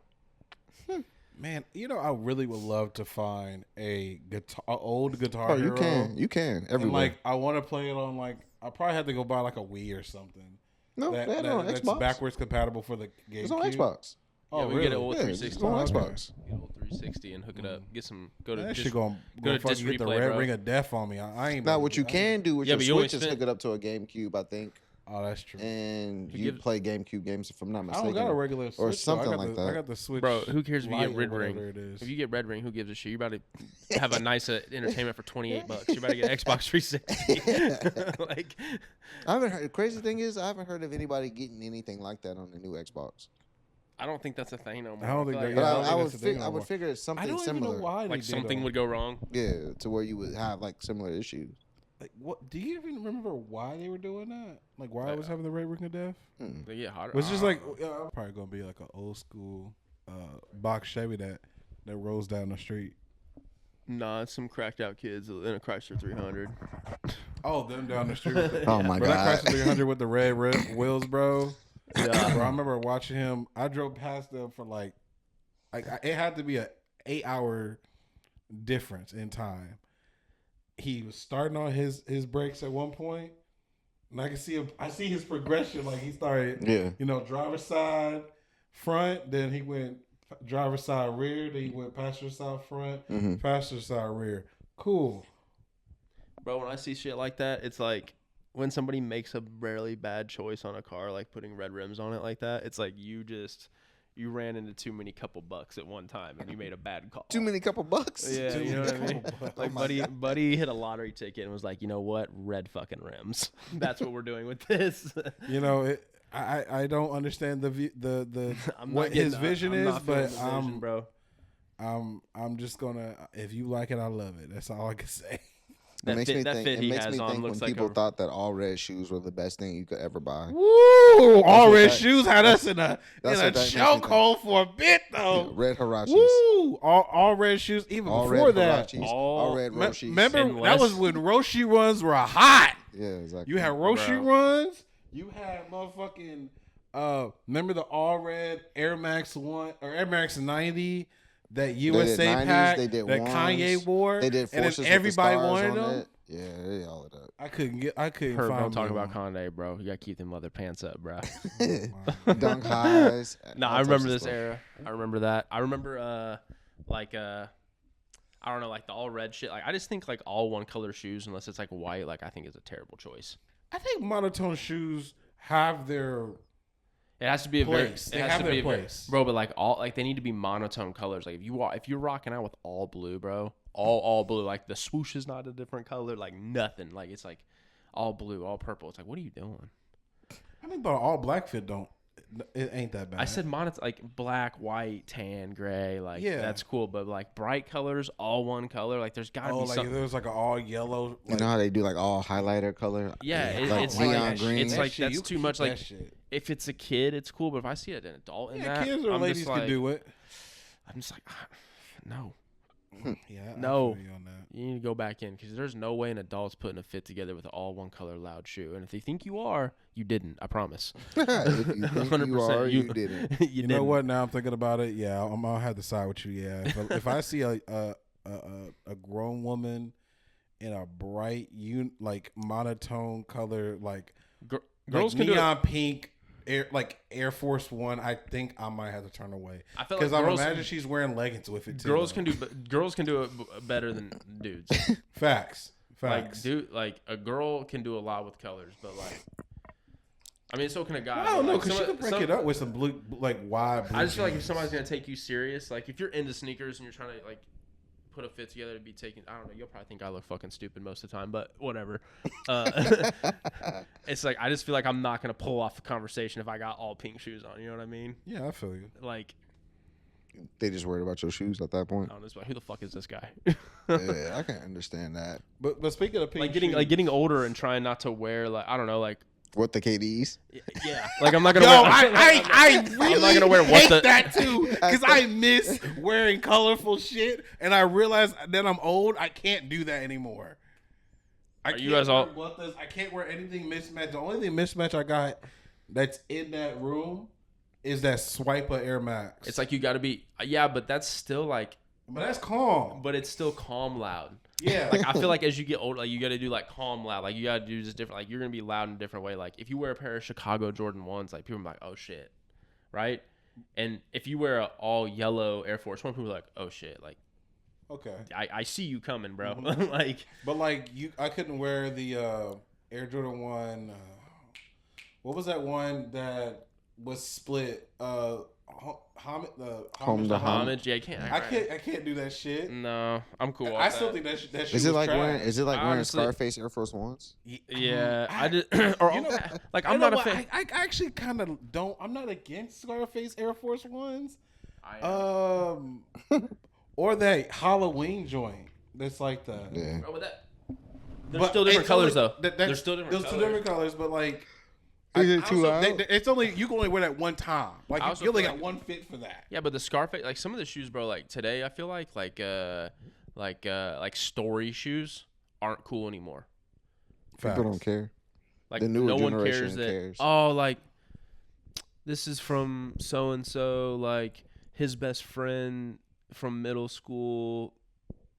Man, you know, I really would love to find a old Guitar Oh, Hero. you can And everywhere. like, I want to play it on like. I probably have to go buy like a Wii or something. No, they had it on That's Xbox. backwards compatible for the GameCube. It's on Xbox. Oh, Yeah, we really? get it old Yeah, 360. it's on Okay. Xbox. Get old 360 and hook it up. Get some. Go to. That Dis- shit gonna go to fucking Disc get the Replay, red bro. ring of death on me. I ain't. Now, about what to you do- can do with Yeah, your but you only Switch is spent- hook it up to a GameCube, I think, Oh, that's true. and Who you gives- play GameCube games if I'm not I mistaken. don't got a regular Switch, or though. something I got like the, that. I got the Switch. Bro, who cares if you Lite get or Red whatever Ring? it is. If you get Red Ring, who gives a shit? You're about to have a nice entertainment for $28. You're about to get Xbox 360. Like, I haven't heard. The crazy thing is, I haven't heard of anybody getting anything like that on the new Xbox. I don't think that's a thing no more. I don't feel think like, that- But I don't I think would that's the thing I no would more. figure it's I something don't even similar. know why they like did something them. would go wrong. Yeah, to where you would have like similar issues. Like, what? Do you even remember why they were doing that? Like, why I was having the red ring of death? They get hotter. It was just like probably gonna be like an old school box Chevy that rolls down the street. Nah, it's some cracked out kids in a Chrysler 300. Oh, them down the street. With the, Oh my bro, god! that Chrysler 300 with the red wheels, bro. Yeah. Bro, I remember watching him. I drove past them for like it had to be a 8-hour difference in time. He was starting on his brakes at one point, and I can see him. I see his progression. Like he started, Yeah. driver's side, front. Then he went driver's side, rear. Then he went passenger side, front, Mm-hmm. passenger side, rear. Cool. Bro, when I see shit like that, it's like when somebody makes a really bad choice on a car, like putting red rims on it like that, it's like you ran into too many couple bucks at one time and you made a bad call. Too many couple bucks. Yeah, Too you know many what I mean? couple bucks. Like Oh my buddy hit a lottery ticket and was like, you know what? Red fucking rims. That's what we're doing with this. You know, I don't understand the I'm what not getting, his vision I'm is, not feeling but the vision, bro. I'm just gonna, if you like it, I love it. That's all I can say. That makes fit- me that think. fit It he makes has me on think when looks like people a- thought that all red shoes were the best thing you could ever buy. Woo! All what red that- shoes had us in a that's what that makes me chokehold for a bit Yeah, though. red Hirachis. Woo! All red shoes. Even All before red that, Hirachis. All- All red Roshis. remember And that was less- when Roshi runs were hot. Yeah, exactly. You had Roshi Bro. runs. You had motherfucking. Remember the all red Air Max 1 or Air Max 90 that USA 90s, pack they did that ones, Kanye wore. They did and then forces with the everybody stars wanted on them. it. Yeah, they did all of that. I couldn't Herb, find don't talk me about one. Kanye, bro. You gotta keep them leather pants up, bro. Dunk highs. No, all I types remember of this stuff. era. I remember that. I remember I don't know, like the all red shit. Like I just think like all one color shoes, unless it's like white, like I think is a terrible choice. I think monotone shoes have their It has to be a place. very. They It has have to their be a very, place. bro. But like all like they need to be monotone colors. Like if you're rocking out with all blue, bro, all blue. Like the swoosh is not a different color. Like nothing. Like it's like all blue, all purple. It's like what are you doing? I mean, but all black fit don't. It ain't that bad. I said like black, white, tan, gray. Like Yeah. that's cool. But like bright colors, all one color. Like there's gotta be like something. there was like an all yellow. You Like, know how they do like all highlighter color? Yeah, like it's neon like green. it's like shit, that's you too keep much. that Like shit. if it's a kid, it's cool. But if I see an adult in Yeah, that, kids or I'm ladies just can like, do it. I'm just like, no. Yeah, I No. feel you on that. You need to go back in because there's no way an adult's putting a fit together with all one color loud shoe. And if they think you are, you didn't. I promise. If you think you 100%, are, you didn't. You know what? Now I'm thinking about it. Yeah, I'm gonna have to side with you. Yeah, if I see a grown woman in a bright like monotone color like Girls like can do neon it. pink Air Force One, I think I might have to turn away I feel because like I girls, imagine she's wearing leggings with it too. girls though. can do it better than dudes. Facts. Like like a girl can do a lot with colors, but like I mean so can a guy. I don't know Like, because she some- can break some- it up with some blue like wide. Blue I just feel like if jeans. somebody's gonna take you serious, like if you're into sneakers and you're trying to like put a fit together to be taken, I don't know, you'll probably think I look fucking stupid most of the time, but whatever. It's like I just feel like I'm not gonna pull off a conversation if I got all pink shoes on. You know what I mean? Yeah, I feel you. Like They just worried about your shoes at that point. I don't know, it's like, who the fuck is this guy? Yeah, I can understand that. But speaking of pink like getting older and trying not to wear like I don't know like What the KDs? yeah like I'm not gonna Yo, wear. I really I'm not gonna wear what hate the that too because I miss wearing colorful shit, and I realize that I'm old. I can't do that anymore. Are you guys all- I can't wear anything mismatched. The only thing mismatched I got that's in that room is that Swiper Air Max. It's like you got to be yeah, but that's still like but that's calm. but it's still calm loud. Yeah, Like I feel like as you get older, like you got to do like calm loud. Like you got to do just different. Like you're gonna be loud in a different way. Like if you wear a pair of Chicago Jordan 1s, like people are like, oh shit, right? And if you wear a all yellow Air Force 1, people are like, oh shit, like okay. I see you coming, bro. Mhm. Like But like I couldn't wear the Air Jordan 1. What was that one that was split? Home to home. homage, yeah, I can't do that shit. No, I'm cool. I off still that. think that shit Is was it like trash. wearing Honestly- Scarface Air Force Ones? Yeah, I did. Or you know, like you I'm know not a what? fan. I actually kind of don't. I'm not against Scarface Air Force Ones. I Or that Halloween joint. That's like the. Yeah. Bro, but that there's But still different it's colors only- though. There's still different. There's colors. two different colors, but like. Is I it too also- loud? it's only you can only wear that one time. Like I also you only feel got like- one fit for that. Yeah, but the Scarface, like some of the shoes, bro, like today, I feel like story shoes aren't cool anymore. People don't care. Like The newer no one cares generation that. cares. Oh, like this is from so and so, like his best friend from middle school.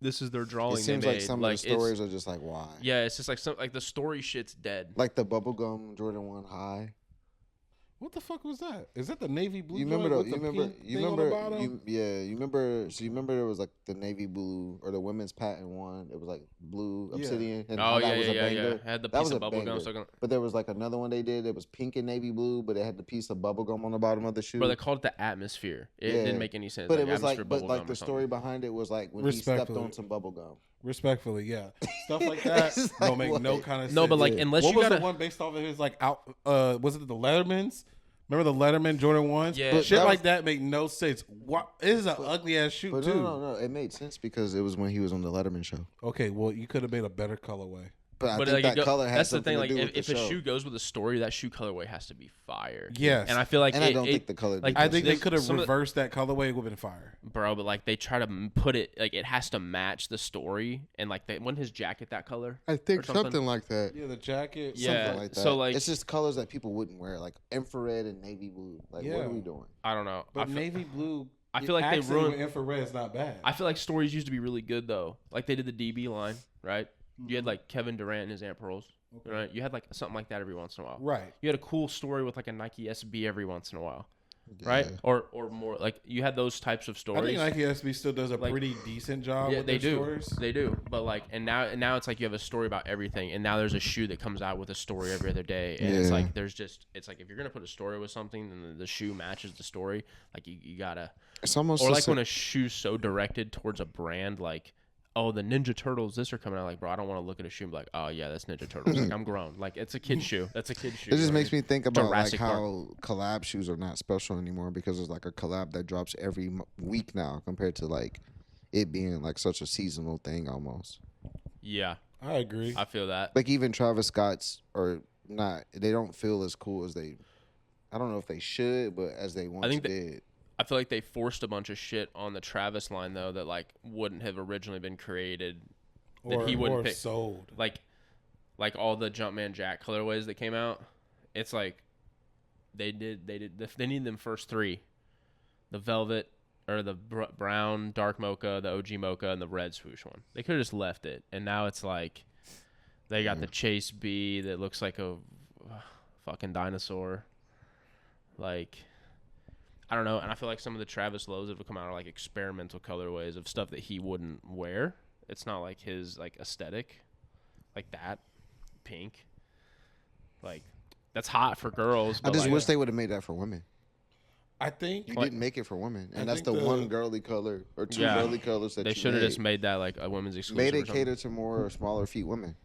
This is their drawing. It seems they like made. some Like, of the stories are just like, why? Yeah, it's just like some like the story shit's dead. Like the bubblegum Jordan 1 high. What the fuck was that? Is that the navy blue? You remember joint the, with you the remember pink you thing on the remember bottom? you remember there was like the navy blue or the women's patent one. It was like blue Yeah. obsidian and Oh how yeah, that was yeah, a yeah, banger. yeah. Had the That piece was of a bubble gum banger. stuck on. But there was like another one they did. It was pink and navy blue, but it had the piece of bubble gum on the bottom of the shoe. Bro, they called it the atmosphere. It Yeah. didn't make any sense. but it was atmosphere like, but bubble like gum the or story something. behind it was like when he stepped Respectfully. on some bubble gum. Respectfully, yeah, stuff like that It's don't like, make no what? kind of sense. No, but like Yeah. unless what you was got the one based off of his like out? Was it the Lettermans? Remember the Letterman Jordan ones? Yeah. But shit That like was- that make no sense. What? It is an ugly ass shoe But too. no, it made sense because it was when he was on the Letterman show. Okay, well you could have made a better colorway. But I But think like that color has that's the something thing. to Like do with if the a show. shoe goes with a story, that shoe colorway has to be fire. Yes. And I feel like And I don't think the color. like I think they there's could have some of the- reversed that colorway. It would have been fire. bro, but like they try to put it like it has to match the story, and like wasn't his jacket that color? I think or something. something like that. Yeah, the jacket. Yeah. Something like that. so, like- it's just colors that people wouldn't wear, like infrared and navy blue. Like, what Yeah. are we doing? I don't know. But navy blue. I feel like they accent ruined- with infrared is not bad. I feel like stories used to be really good though. Like they did the DB line, right? You had like Kevin Durant and his Aunt Pearls, right? You had like something like that every once in a while. Right. You had a cool story with like a Nike SB every once in a while, right? Yeah. Or more like you had those types of I stories. think Nike SB still does a Like- pretty decent job yeah, with they their do. stories. They do. But like, and now it's like you have a story about everything, and now there's a shoe that comes out with a story every other day, and it's Yeah. like it's like if you're gonna put a story with something, then the shoe matches the story. Like you gotta, It's almost or the like same- when a shoe's so directed towards a brand, like. Oh, the Ninja Turtles, this are coming out. Like, bro, I don't want to look at a shoe and be like, oh, yeah, that's Ninja Turtles. Like, I'm grown. Like, it's a kid's shoe. That's a kid's shoe. It just makes me think about Jurassic like Park. how collab shoes are not special anymore because it's like a collab that drops every week now compared to like it being like such a seasonal thing almost. Yeah, I agree. I feel that. Like even Travis Scott's are not. They don't feel as cool as they. I don't know if they should, but as they once think that- did. I feel like they forced a bunch of shit on the Travis line, though, that, like, wouldn't have originally been created. That he wouldn't or pick. sold. Like all the Jumpman Jack colorways that came out. It's like they needed them first three. The velvet, or the brown dark mocha, the OG mocha, and the red swoosh one. They could have just left it. And now it's like they got the Chase B that looks like a fucking dinosaur. Like, I don't know. And I feel like some of the Travis lows that have come out are like experimental colorways of stuff that he wouldn't wear. It's not like his like aesthetic, like that pink. Like that's hot for girls. I But just like, wish they would have made that for women. I think You Like- didn't make it for women, and I that's think the the- one girly color or two Yeah. girly colors that they you should have made. just made that like a women's exclusive. Made or it something. cater to more smaller feet women.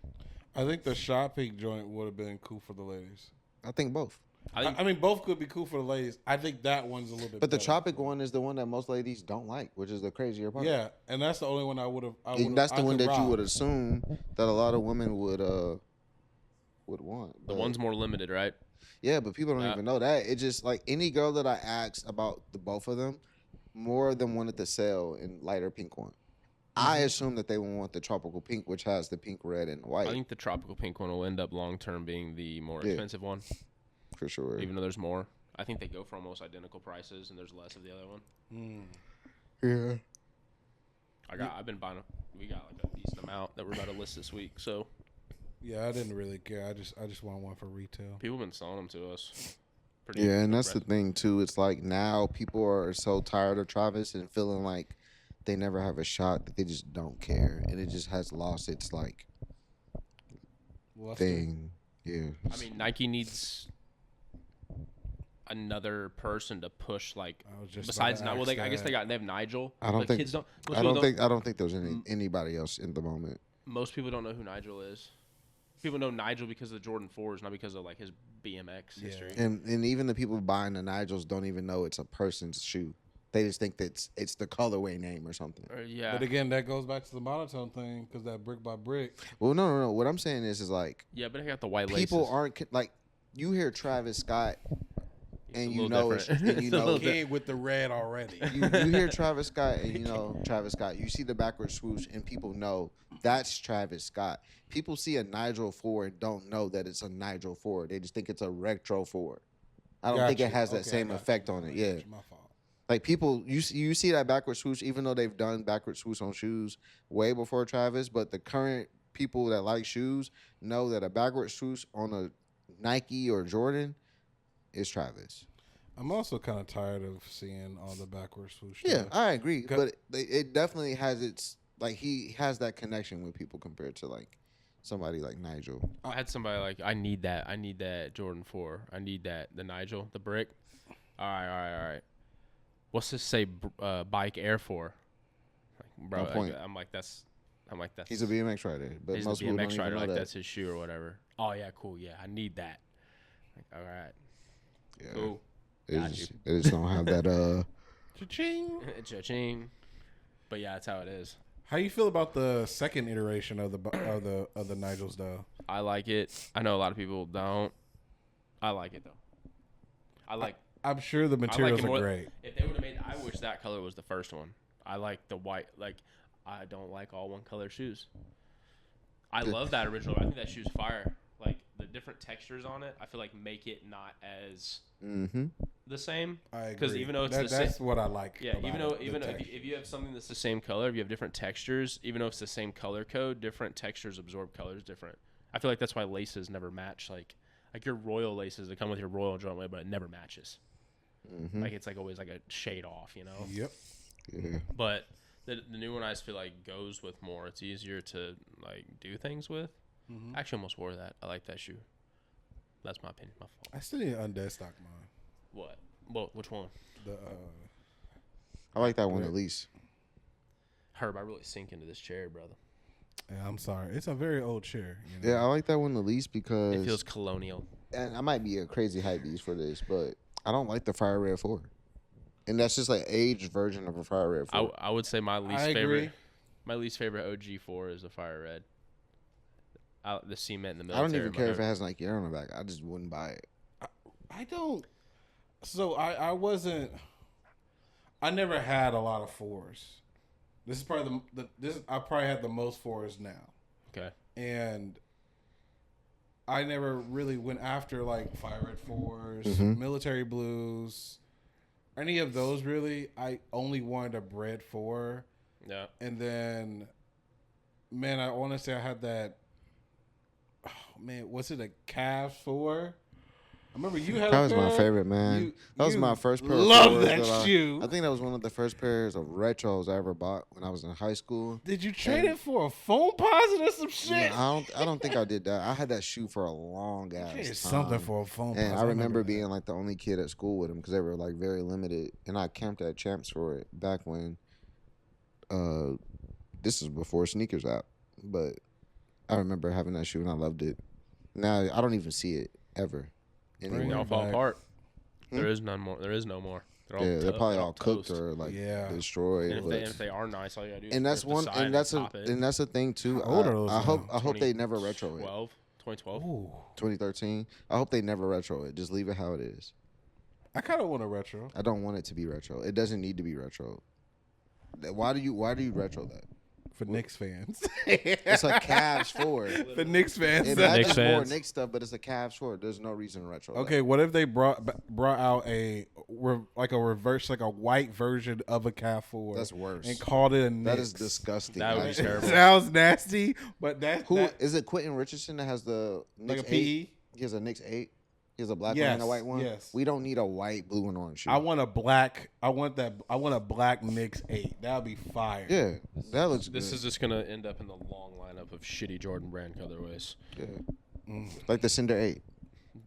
I think the shopping joint would have been cool for the ladies. I think both. I think I mean, both could be cool for the ladies. I think that one's a little bit. But the better. tropic one is the one that most ladies don't like, which is the crazier part. Yeah, and that's the only one I would have. And that's the one that you would assume that a lot of women would want. the But- one's more limited, right? Yeah, but people don't Yeah. even know that. It just like any girl that I asked about the both of them, more of them wanted the sale in lighter pink one. I assume that they would want the tropical pink, which has the pink, red, and white I think the tropical pink one will end up long term being the more Yeah. expensive one, for sure. even though there's more. I think they go for almost identical prices, and there's less of the other one. Yeah. I've been buying. We got like a decent amount that we're about to list this week. So Yeah, I didn't really care. I just want one for retail. people have been selling them to us. Pretty Yeah, and that's the aggressive. thing too. It's like now people are so tired of Travis and feeling like they never have a shot that they just don't care, and it just has lost its like Luster. thing. Yeah. I mean, Nike needs another person to push like I was just besides about to well ask I guess that. they have Nigel. I don't Like, think- kids don't. most I people don't think there's anybody else in the moment. Most people don't know who Nigel is. People know Nigel because of the Jordan 4s, not because of like his BMX Yeah. history. And even the people buying the Nigels don't even know it's a person's shoe. They just think that it's the colorway name or something. Yeah, But again, that goes back to the monotone thing because that brick by brick. Well, no. What I'm saying is like yeah, but I got the white people laces. aren't like you hear Travis Scott It's and a you little know it's, different. and you It's a know little Kid with the red already. you hear Travis Scott and you know Travis Scott. You see the backward swoosh and people know that's Travis Scott. People see a Nigel 4 and don't know that it's a Nigel 4. They just think it's a retro 4. I don't think it Gotcha. has that Okay, I same got effect you. on it. I Yeah. got you. My fault. Like people, you see that backward swoosh, even though they've done backward swoosh on shoes way before Travis, but the current people that like shoes know that a backward swoosh on a Nike or Jordan is Travis. I'm also kind of tired of seeing all the backward swoosh. Yeah, stuff. I agree, Got- but it definitely has its like he has that connection with people compared to like somebody like Nigel. I had somebody like, I need that Jordan 4. I need the Nigel, the brick. All right. What's this say? Bike Air for? Like, bro, No point. I'm like that's. He's a BMX rider, but he's most a people don't BMX even rider. know Like that. that's his shoe or whatever. Oh yeah, cool. Yeah, I need that. Like, all right, Yeah. cool. It Got just, they just don't have that. Cha-ching. Cha-ching. But yeah, that's how it is. How you feel about the second iteration of the Nigels though? I like it. I know a lot of people don't. I like it though. I'm sure the I like materials it more. are great. If they would have made, I wish that color was the first one. I like the white. Like, I don't like all one color shoes. I love that original. I think that shoe's fire. Like the different textures on it, I feel like make it not as the same. I agree. Because even though it's that's what I like. yeah, even though if you have something that's the same color, if you have different textures, even though it's the same color code, different textures absorb colors different. I feel like that's why laces never match. Like your royal laces that come with your royal joint, but it never matches. Like it's like always like a shade off, you know. Yep. Yeah. But the new one I just feel like goes with more. It's easier to like do things with. I actually almost wore that. I like that shoe. That's my opinion. My fault. I still need to undeadstock mine. What? Well, which one? The I like that one at least. Herb, I really sink into this chair, brother. yeah, I'm sorry. It's a very old chair. You know? Yeah, I like that one the least because It feels colonial. and I might be a crazy hype beast for this, but I don't like the Fire Red 4. And that's just like aged version of a Fire Red 4. I would say my least I favorite. agree. My least favorite OG4 is the fire red. The cement in the I military. don't even care if it has Nike Air on the back. I just wouldn't buy it. I don't. So I wasn't. I never had a lot of fours. This is probably I probably had the most fours now, Okay. and I never really went after like Fire Red 4s, military blues, any of those really. I only wanted a bread 4, Yeah. and then, man, I want to say I had that. Oh man, was it a Cavs 4? I remember you had. That a was my pair. favorite, man. That was you my first pair of love fours that shoe. I think that was one of the first pairs of retros I ever bought when I was in high school. Did you trade it for a phone posit or some shit? Yeah, I don't think I did that. I had that shoe for a long ass Traded time. something for a phone And posit. I remember being like the only kid at school with them because they were like very limited. And I camped at Champs for it back when. This is before sneakers app, but I remember having that shoe and I loved it. Now I don't even see it ever. They Anywhere. all fall back. apart. There is none more. There is no more. They're all Yeah, they're probably all toast. cooked or like Yeah. destroyed. And but- if they are nice, all you gotta do is and that's rip the one, side and that's a, top it. and that's a thing too. How old are those I hope, now? I hope they never retro it. 2012. Ooh, 2013. I hope they never retro it. Just leave it how it is. I kind of want a retro. I don't want it to be retro. It doesn't need to be retro. Why do you retro that? For Knicks fans. It's a Cavs 4. For Knicks fans. It Knicks matches more fans. Knicks stuff, but it's a Cavs 4. There's no reason to retro. that. Okay, what if they brought out a reverse, like a white version of a Cavs 4? That's worse. And called it a Knicks. That is disgusting. That would be actually. terrible. Sounds nasty, but Who is it? Quentin Richardson that has the like Knicks a 8? PE? He has a Knicks 8. He has a black one Yes, and a white one. yes. We don't need a white, blue, and orange shoe. I want a black. I want a black Knicks 8. That would be fire. Yeah, that looks. This good. is just gonna end up in the long lineup of shitty Jordan brand colorways. Yeah. Like the Cinder 8.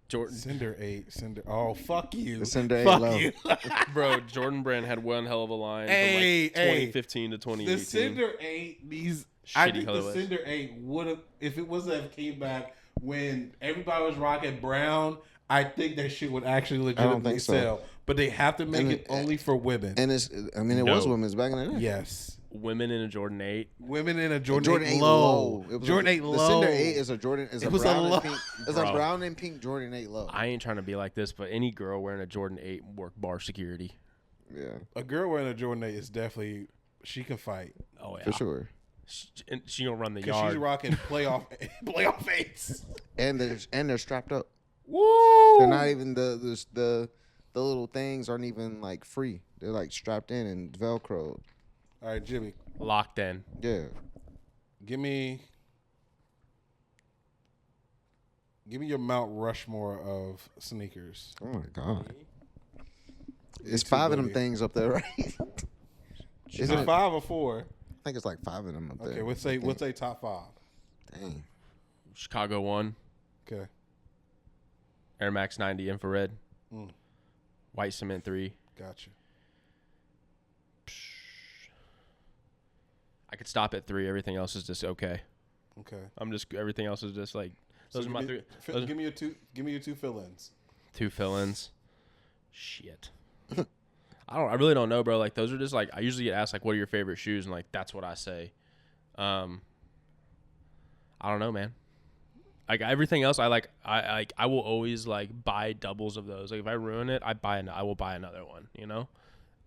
Jordan, Cinder 8. Cinder. Oh, fuck you. The Cinder 8 fuck low. you. bro, Jordan brand had one hell of a line Hey, from like hey. 2015 to 2018. The Cinder 8, these Shitty I think the colorways. Cinder 8 would have, if it was have came back when everybody was rocking brown, I think that shit would actually legitimately think so. sell. But they have to make And it only for women. And it's. I mean, it was No. women's back in the day. Yes. Women in a Jordan 8. Women in a Jordan, Jordan 8 8 low. It was Jordan 8 The low. Cinder 8 is a Jordan. Is It a was a brown low. and pink. It's a Bro. brown and pink Jordan 8 low. I ain't trying to be like this, but any girl wearing a Jordan 8 work bar security. Yeah, A girl wearing a Jordan 8 is definitely, she can fight. Oh yeah, for sure. And she gonna run the Because yard. she's rocking playoff 8s. And they're strapped up. Woo! They're not even the little things aren't even like free. They're like strapped in and velcroed. All right, Jimmy. Locked in. Yeah. Give me your Mount Rushmore of sneakers. Oh my god. It's too, 5 of them buddy. things up there, right? Is it 5 or 4? I think it's like 5 of them up there. Okay, we'll say top 5. Dang. Chicago 1. Okay. Air Max 90 infrared. Mm. White cement 3. Gotcha. I could stop at 3. Everything else is just okay. Okay. Everything else is just like those are my 3. Give me your 2 fill-ins. 2 fill-ins. Shit. I really don't know, bro. Like those are just like I usually get asked like what are your favorite shoes and like that's what I say. I don't know, man. Like everything else, I will always like buy doubles of those. Like if I ruin it, I will buy another one. You know.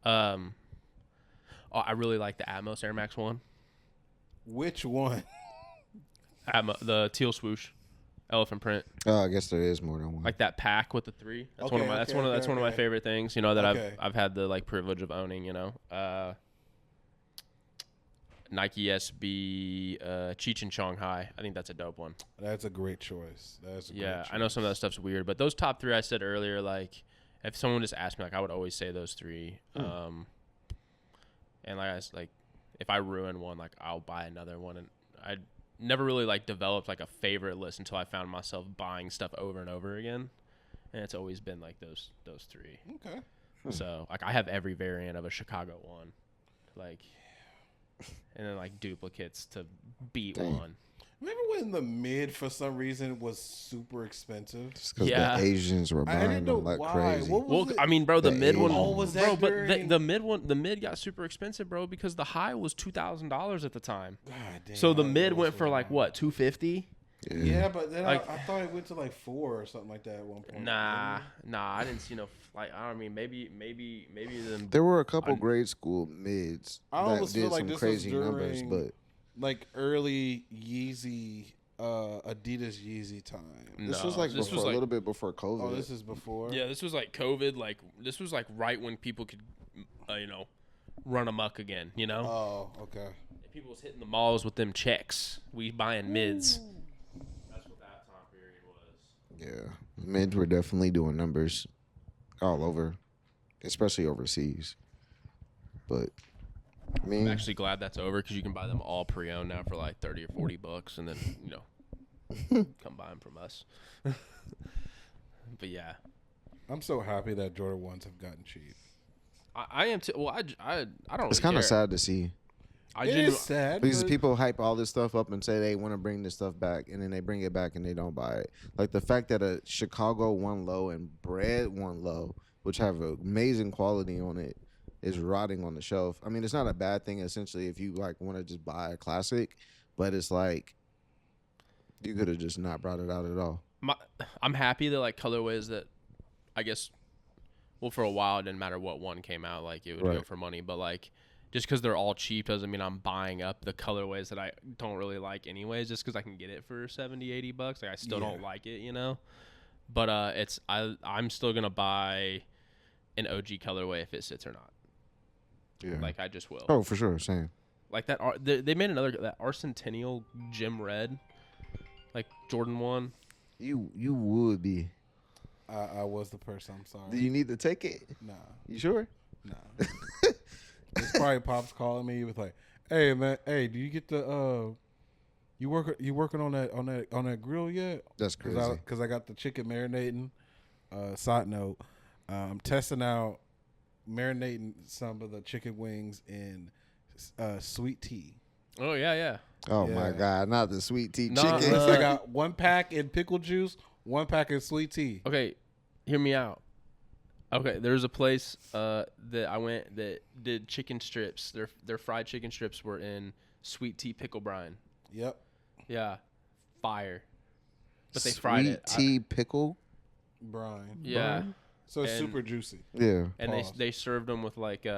I really like the Atmos Air Max one. Which one? The teal swoosh, elephant print. Oh, I guess there is more than one. Like that pack with the 3. That's one of my one of my favorite things. You know that I've had the like privilege of owning. You know. Nike SB Cheech and Shanghai. I think that's a dope one. That's a great choice. I know some of that stuff's weird, but those top 3 I said earlier, like if someone just asked me, like I would always say those 3. And like if I ruin one, like I'll buy another one. And I never really like developed like a favorite list until I found myself buying stuff over and over again, and it's always been like those 3. Okay. So like I have every variant of a Chicago one, like. And then like duplicates to beat one. Remember when the mid for some reason was super expensive? Just because the Asians were buying them like crazy. Well, I mean, bro, the mid one. Oh, was that but the mid one, the mid got super expensive, bro, because the high was $2,000 at the time. God damn, so the mid went for like what, $250? Yeah, but then like, I thought it went to like 4 or something like that at one point. Nah, I didn't see no. Like I don't mean maybe them. There were a couple grade school mids that did feel like some this crazy was numbers, but like early Yeezy, Adidas Yeezy time. This was like a little bit before COVID. Oh, this is before. Yeah, this was like COVID. Like this was like right when people could, run amok again. You know. Oh, okay. If people was hitting the malls with them checks, we buying mids. That's what that time period was. Yeah, mids were definitely doing numbers all over, especially overseas. But I mean, I'm actually glad that's over because you can buy them all pre-owned now for like $30 or $40, and then come buy them from us. But yeah, I'm so happy that Jordan 1s have gotten cheap. I am too. Well, I don't. It's really kind of care. sad to see. It is sad because people hype all this stuff up and say they want to bring this stuff back, and then they bring it back and they don't buy it. Like the fact that a Chicago 1 Low and Bread 1 Low, which have amazing quality on it, is rotting on the shelf. I mean, it's not a bad thing essentially if you like want to just buy a classic, but it's like you could have just not brought it out at all. I'm happy that like colorways that I guess, well, for a while it didn't matter what one came out, like it would go for money, but like. Just because they're all cheap doesn't mean I'm buying up the colorways that I don't really like anyways, just because I can get it for $70-$80. Like I still don't like it, But I'm still going to buy an OG colorway if it sits or not. Yeah. Like I just will. Oh, for sure. Same. Like that, they made that Arcentennial Gym Red, like Jordan 1. You would be. I was the person. I'm sorry. Do you need to take it? Nah. You sure? Nah. It's probably Pops calling me with like, "Hey man, hey, do you get the you working on that grill yet?" That's crazy. Because I got the chicken marinating. Side note, I'm testing out marinating some of the chicken wings in sweet tea. Oh yeah. Oh my God, not the sweet tea No, chicken. I got 1 pack in pickle juice, 1 pack in sweet tea. Okay, hear me out. Okay, there's a place that I went that did chicken strips. Their fried chicken strips were in sweet tea pickle brine. Yep. Yeah, fire. But they fried it. Sweet tea pickle Brine. Yeah. So it's super juicy. Yeah. And they served them with like you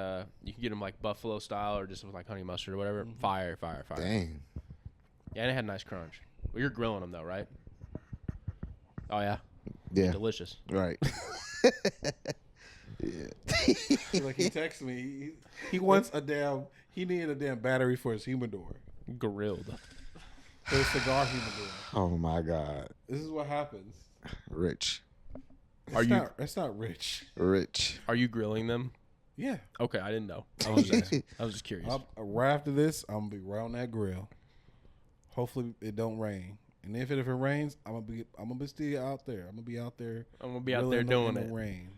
can get them like buffalo style or just with like honey mustard or whatever. Mm-hmm. Fire. Dang. Yeah, and it had a nice crunch. Well, you're grilling them though, right? Oh yeah. Yeah. Delicious. Right. Yeah. Like he texted me. He wants he needed a damn battery for his humidor. Grilled. For his cigar humidor. Oh my God. This is what happens. Rich. It's not rich. Rich. Are you grilling them? Yeah. Okay, I didn't know. I was just curious. Right after this, I'm gonna be right on that grill. Hopefully it don't rain. And if it rains, I'm gonna be still out there. I'm gonna be out there doing it. Rain.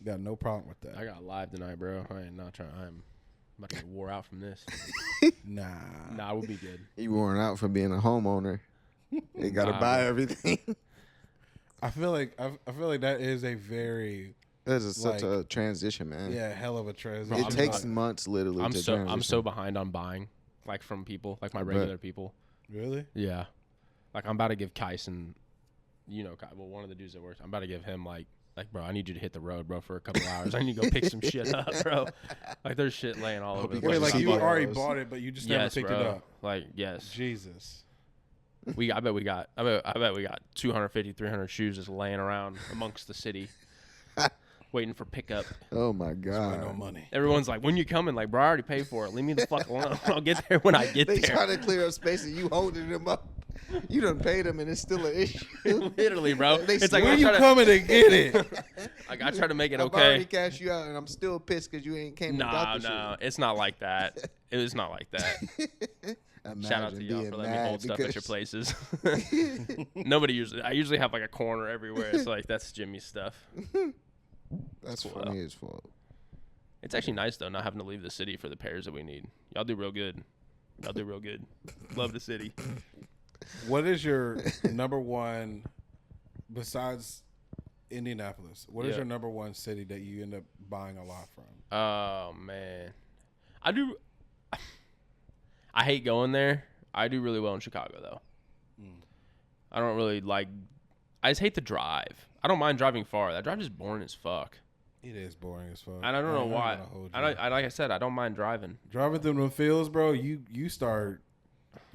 Got no problem with that. I got live tonight, bro. I ain't not trying. I'm about to get wore out from this. Nah, it would be good. You worn out from being a homeowner. You got to buy everything. I feel like that is a very such a transition, man. hell of a transition. It takes months literally to transition. I'm so behind on buying. like from people, like my I bet. regular people. Really? Yeah. Like, I'm about to give Kyson, one of the dudes that works, I'm about to give him, like, bro, I need you to hit the road, bro, for a couple hours. I need to go pick some shit up, bro. Like, there's shit laying all over the Wait, place. like you already CBOs. bought it, but you just never picked it up. Like, yes. Jesus. I bet we got 250, 300 shoes just laying around amongst the city, waiting for pickup. Oh my That's why no god. money. Everyone's like, when you coming? Like, bro, I already paid for it. Leave me the fuck alone. I'll get there when I get They there. trying to clear up space and you holding them up. You done paid them and it's still an issue. Literally, bro. They It's like When I you try to, coming to get it? like, I try to make it I've already okay. cashed you out and I'm still pissed because you ain't came and got the No, it's not like that. It was not like that. shit. Shout out to Imagine y'all being for letting me mad hold stuff at your because- places. I usually have like a corner everywhere. It's like, that's Jimmy's stuff. That's Cool, funny as fuck. It's actually nice though, not having to leave the city for the pairs that we need. Y'all do real good. Love the city. What is your number one, besides Indianapolis, what is Yeah. your number one city that you end up buying a lot from? Oh man, I hate going there. I do really well in Chicago though. I don't really like. I just hate the drive. I don't mind driving far. That drive is boring as fuck. It is boring as fuck. And I don't know why. gonna hold Like I said, I don't mind driving. Driving through them fields, bro, you start.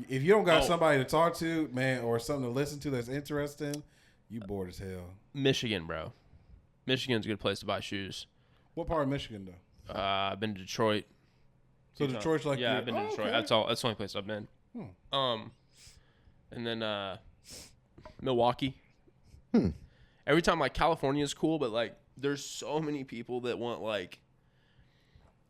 If you don't got Oh. somebody to talk to, man, or something to listen to that's interesting, you bored as hell. Michigan, bro. Michigan's a good place to buy shoes. What part of Michigan though? I've been to Detroit. So Few times. Detroit's like I've been to Detroit. Okay. That's all. That's the only place I've been. And then Milwaukee. Every time, like, California is cool, but like there's so many people that want, like,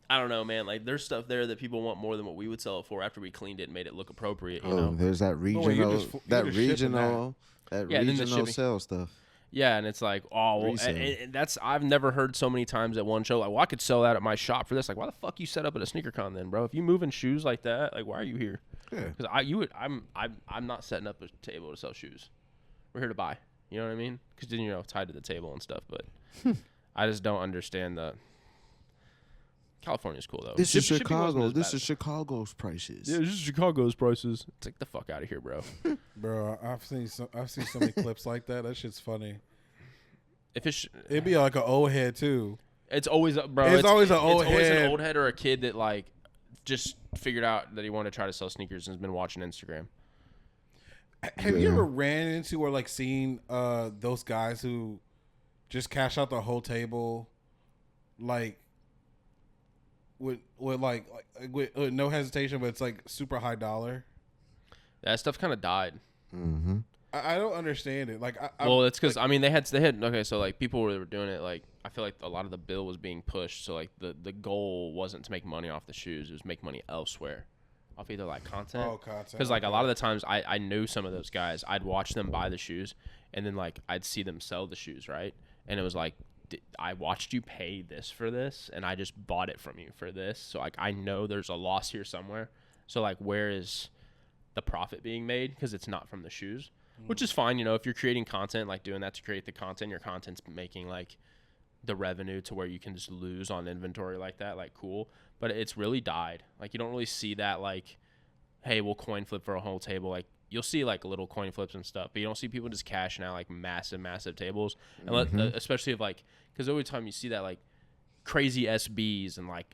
I don't know, man. Like, there's stuff there that people want more than what we would sell it for after we cleaned it and made it look appropriate. You know? There's that wait, you're regional, just- you're that just shipping regional, that Yeah, then the regional shipping. sell stuff. Yeah, and it's like, oh, well, Resale. and that's I've never heard so many times at one show. Like, well, I could sell that at my shop for this. Like, why the fuck you set up at a sneaker con then, bro? If you moving shoes like that, like, why are you here? Yeah. Because I'm not setting up a table to sell shoes. We're here to buy. You know what I mean? Because then tied to the table and stuff. But I just don't understand the. California's cool though. This is Shipping wasn't Chicago. as This bad. is Chicago's prices. Yeah, this is Chicago's prices. It's like, the fuck out of here, bro. Bro, I've seen so many clips like that. That shit's funny. If it's It'd be like an old head too. It's always bro. It's always an old It's always head. an old head or a kid that like just figured out that he wanted to try to sell sneakers and has been watching Instagram. Have you Yeah. ever ran into or like seen those guys who just cash out the whole table, like with no hesitation, but it's like super high dollar? That stuff kind of died. Mm-hmm. I don't understand it. Like, Well, it's because I mean they had okay, so like people were doing it. Like I feel like a lot of the bill was being pushed. So like the goal wasn't to make money off the shoes; it was make money elsewhere, off either like content. Oh, content. Because like a okay. lot of the times I knew some of those guys. I'd watch them buy the shoes, and then like I'd see them sell the shoes, right? And it was like I watched you pay this for this, and I just bought it from you for this. So like I know there's a loss here somewhere. So like where is the profit being made? Because it's not from the shoes. Which is fine, if you're creating content, like doing that to create the content, your content's making like the revenue to where you can just lose on inventory like that, like cool. But it's really died. Like you don't really see that like, hey, we'll coin flip for a whole table. Like you'll see like little coin flips and stuff, but you don't see people just cashing out like massive tables. And especially if like, because every time you see that like crazy SBs and like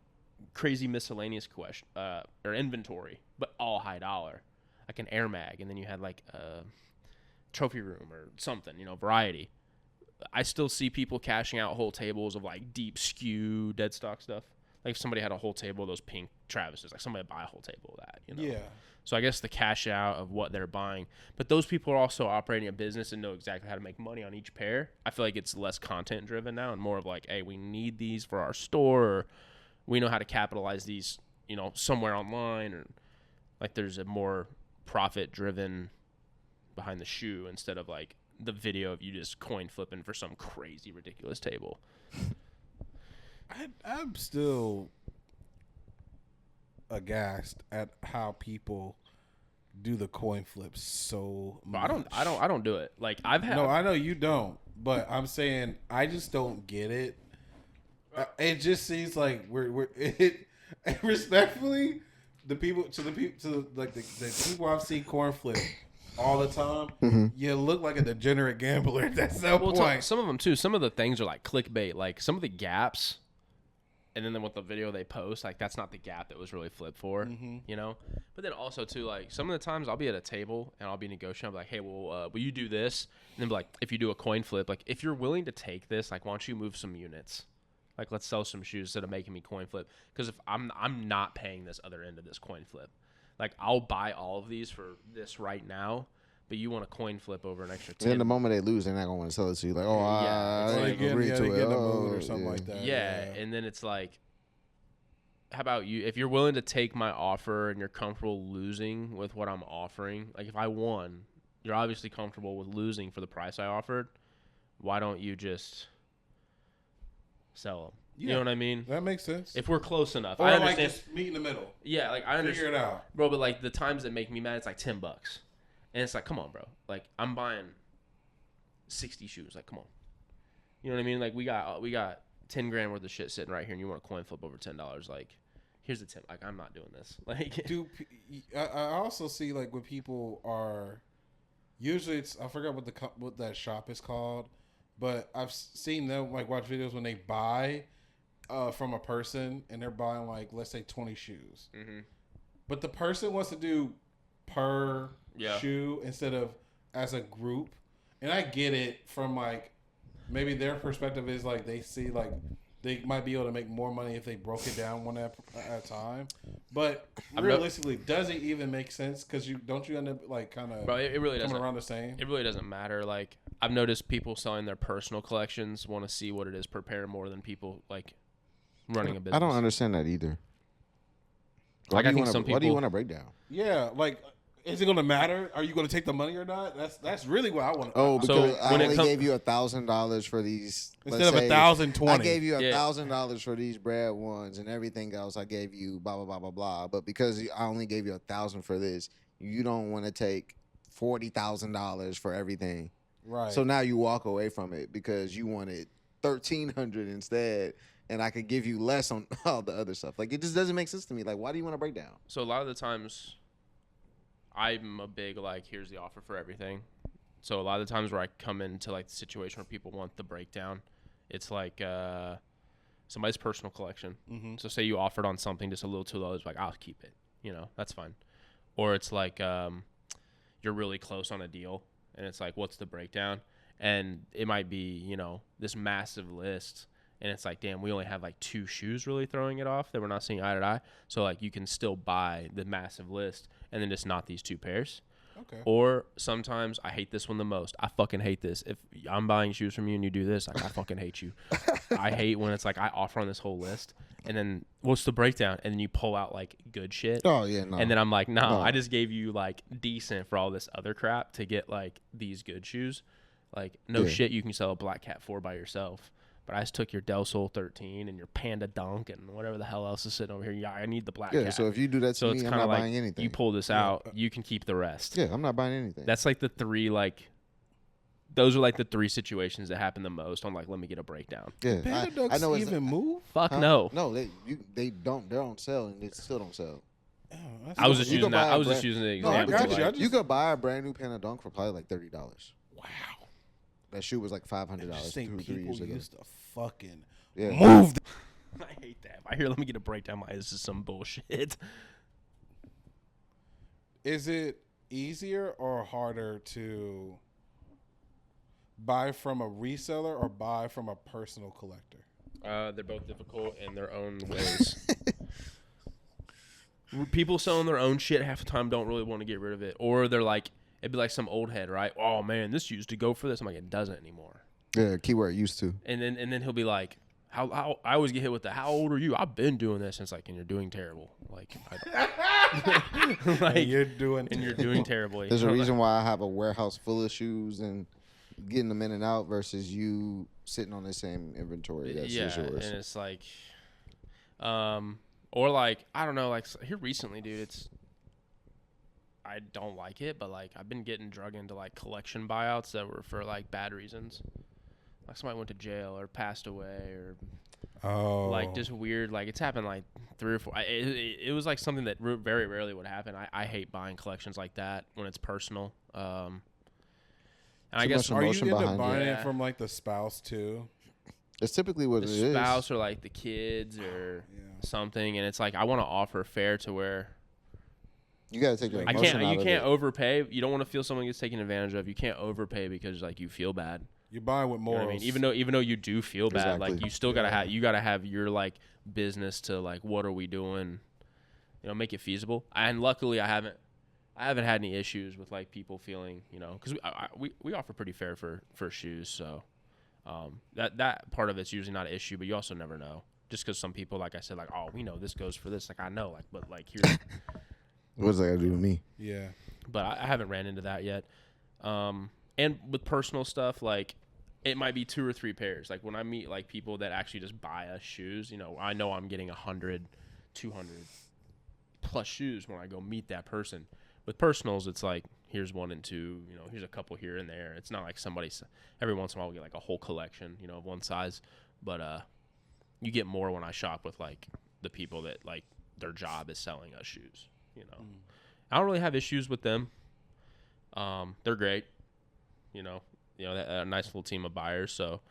crazy miscellaneous or inventory, but all high dollar, like an Air Mag, and then you had like trophy room or something, variety. I still see people cashing out whole tables of like deep skew dead stock stuff. Like if somebody had a whole table of those pink Travises, like somebody buy a whole table of that, Yeah. So I guess the cash out of what they're buying, but those people are also operating a business and know exactly how to make money on each pair. I feel like it's less content driven now and more of like, hey, we need these for our store, or we know how to capitalize these, somewhere online, or like there's a more profit driven behind the shoe instead of like the video of you just coin flipping for some crazy ridiculous table. I'm still aghast at how people do the coin flips so much. But I don't do it. Like I've had No, I know you don't, but I'm saying I just don't get it. It just seems like we're respectfully, the people to the people I've seen coin flip all the time, you look like a degenerate gambler. That's no point. Some of them too. Some of the things are like clickbait. Like some of the gaps, and then with the video they post, like that's not the gap that was really flipped for, you know. But then also too, like some of the times I'll be at a table and I'll be negotiating. I'll be like, hey, well, will you do this? And then be like, if you do a coin flip, like if you're willing to take this, like why don't you move some units? Like let's sell some shoes instead of making me coin flip. Because if I'm not paying this other end of this coin flip. Like I'll buy all of these for this right now, but you want a coin flip over an extra 10. Then the moment they lose, they're not gonna want to sell it to you. Like, oh, I agree to it, or something like that. Yeah, and then it's like, how about you? If you're willing to take my offer and you're comfortable losing with what I'm offering, like if I won, you're obviously comfortable with losing for the price I offered. Why don't you just sell them? You know what I mean? That makes sense. If we're close enough, or I like understand. just meet in the middle. Yeah, like I understand. Figure it out, bro. But like the times that make me mad, it's like $10, and it's like, come on, bro. Like I'm buying 60 shoes. Like, come on. You know what I mean? Like we got 10 grand worth of shit sitting right here, and you want a coin flip over $10? Like, here's the 10. Like I'm not doing this. Like, dude, I also see like when people are usually it's I forgot what that shop is called, but I've seen them like watch videos when they buy. From a person and they're buying like let's say 20 shoes, but the person wants to do per shoe instead of as a group, and I get it from like maybe their perspective is like they see like they might be able to make more money if they broke it down one at a time, but realistically, does it even make sense? Because don't you end up like kind of it really doesn't around the same. It really doesn't matter. Like I've noticed people selling their personal collections want to see what it is per pair more than people like running a business. I don't understand that either. Like I think some people. What do you want to break down? Yeah, like is it going to matter? Are you going to take the money or not? That's really what I want. Oh, because so I only gave you $1,000 for these instead of 1,020. I gave you $1,000 for these bread ones and everything else. I gave you blah blah blah blah blah. But because I only gave you $1,000 for this, you don't want to take $40,000 for everything. Right. So now you walk away from it because you wanted $1,300 instead. And I could give you less on all the other stuff. Like, it just doesn't make sense to me. Like, why do you want to break down? So a lot of the times, I'm a big, like, here's the offer for everything. So a lot of the times where I come into, like, the situation where people want the breakdown, it's like somebody's personal collection. So say you offered on something just a little too low. It's like, I'll keep it. You know, that's fine. Or it's like you're really close on a deal, and it's like, what's the breakdown? And it might be, you know, this massive list. And it's like, damn, we only have like 2 shoes really throwing it off that we're not seeing eye to eye. So like you can still buy the massive list and then just not these 2 pairs. Okay. Or sometimes I hate this one the most. I fucking hate this. If I'm buying shoes from you and you do this, like I fucking hate you. I hate when it's like I offer on this whole list and then what's the breakdown? And then you pull out like good shit. Oh yeah, no. And then I'm like, no, I just gave you like decent for all this other crap to get like these good shoes. Like no shit, you can sell a Black Cat 4 by yourself. But I just took your Del Sol 13 and your Panda Dunk and whatever the hell else is sitting over here. Yeah, I need the Black Cat. Yeah, so if you do that to me, I'm not like, buying anything. You pull this out, you can keep the rest. Yeah, I'm not buying anything. That's like the 3, like, those are like the 3 situations that happen the most on, like, let me get a breakdown. Yeah, Panda Dunks I know even move? Fuck no. No, they don't sell and they still don't sell. Oh, I was just using that. I was just using the example. I got you. Like, You could buy a brand new Panda Dunk for probably like $30. Wow. That shoe was like $500 I just 2 think or 3 years people ago. used to fucking Yeah. move. I hate that. If I hear let me get a breakdown, this is some bullshit. Is it easier or harder to buy from a reseller or buy from a personal collector? They're both difficult in their own ways. People selling their own shit half the time don't really want to get rid of it. Or they're like, it'd be like some old head, right? Oh, man, this used to go for this. I'm like, it doesn't anymore. Yeah, keyword used to. And then he'll be like, how I always get hit with the, how old are you? I've been doing this. And it's like, and you're doing terrible. Like, like you're doing terribly. There's a reason why I have a warehouse full of shoes and getting them in and out versus you sitting on the same inventory that's yours. And it's like, or like, I don't know, like here recently, dude, I don't like it, but like I've been getting drug into like collection buyouts that were for like bad reasons. Like somebody went to jail or passed away or Oh, Like just weird. Like it's happened like 3 or 4. It was like something that very rarely would happen. I hate buying collections like that when it's personal. And I Too guess much are you emotion end up behind buying it. Yeah. it from like the spouse too? It's typically what the it is. spouse or like the kids or Yeah. something, and it's like I want to offer fair to where You got to take the I I emotion can't. out You of can't it. overpay. You don't want to feel someone gets taken advantage of. You can't overpay because like you feel bad. You're buying with You know what I morals. mean? Even though you do feel bad, like Exactly. you still gotta Yeah. have your like business to like what are we doing? You know, make it feasible. And luckily, I haven't had any issues with like people feeling because we offer pretty fair for shoes. So that part of it's usually not an issue, but you also never know. Just because some people, like I said, like oh we know this goes for this, like I know, like but like here's What does that got to do with me? Yeah. but I haven't ran into that yet. And with personal stuff, like it might be 2 or 3 pairs. Like when I meet like people that actually just buy us shoes, I know I'm getting 100, 200 plus shoes when I go meet that person. With personals, it's like here's 1 and 2. Here's a couple here and there. It's not like every once in a while we get like a whole collection, of one size. But you get more when I shop with like the people that like their job is selling us shoes. I don't really have issues with them. They're great. A nice little team of buyers. So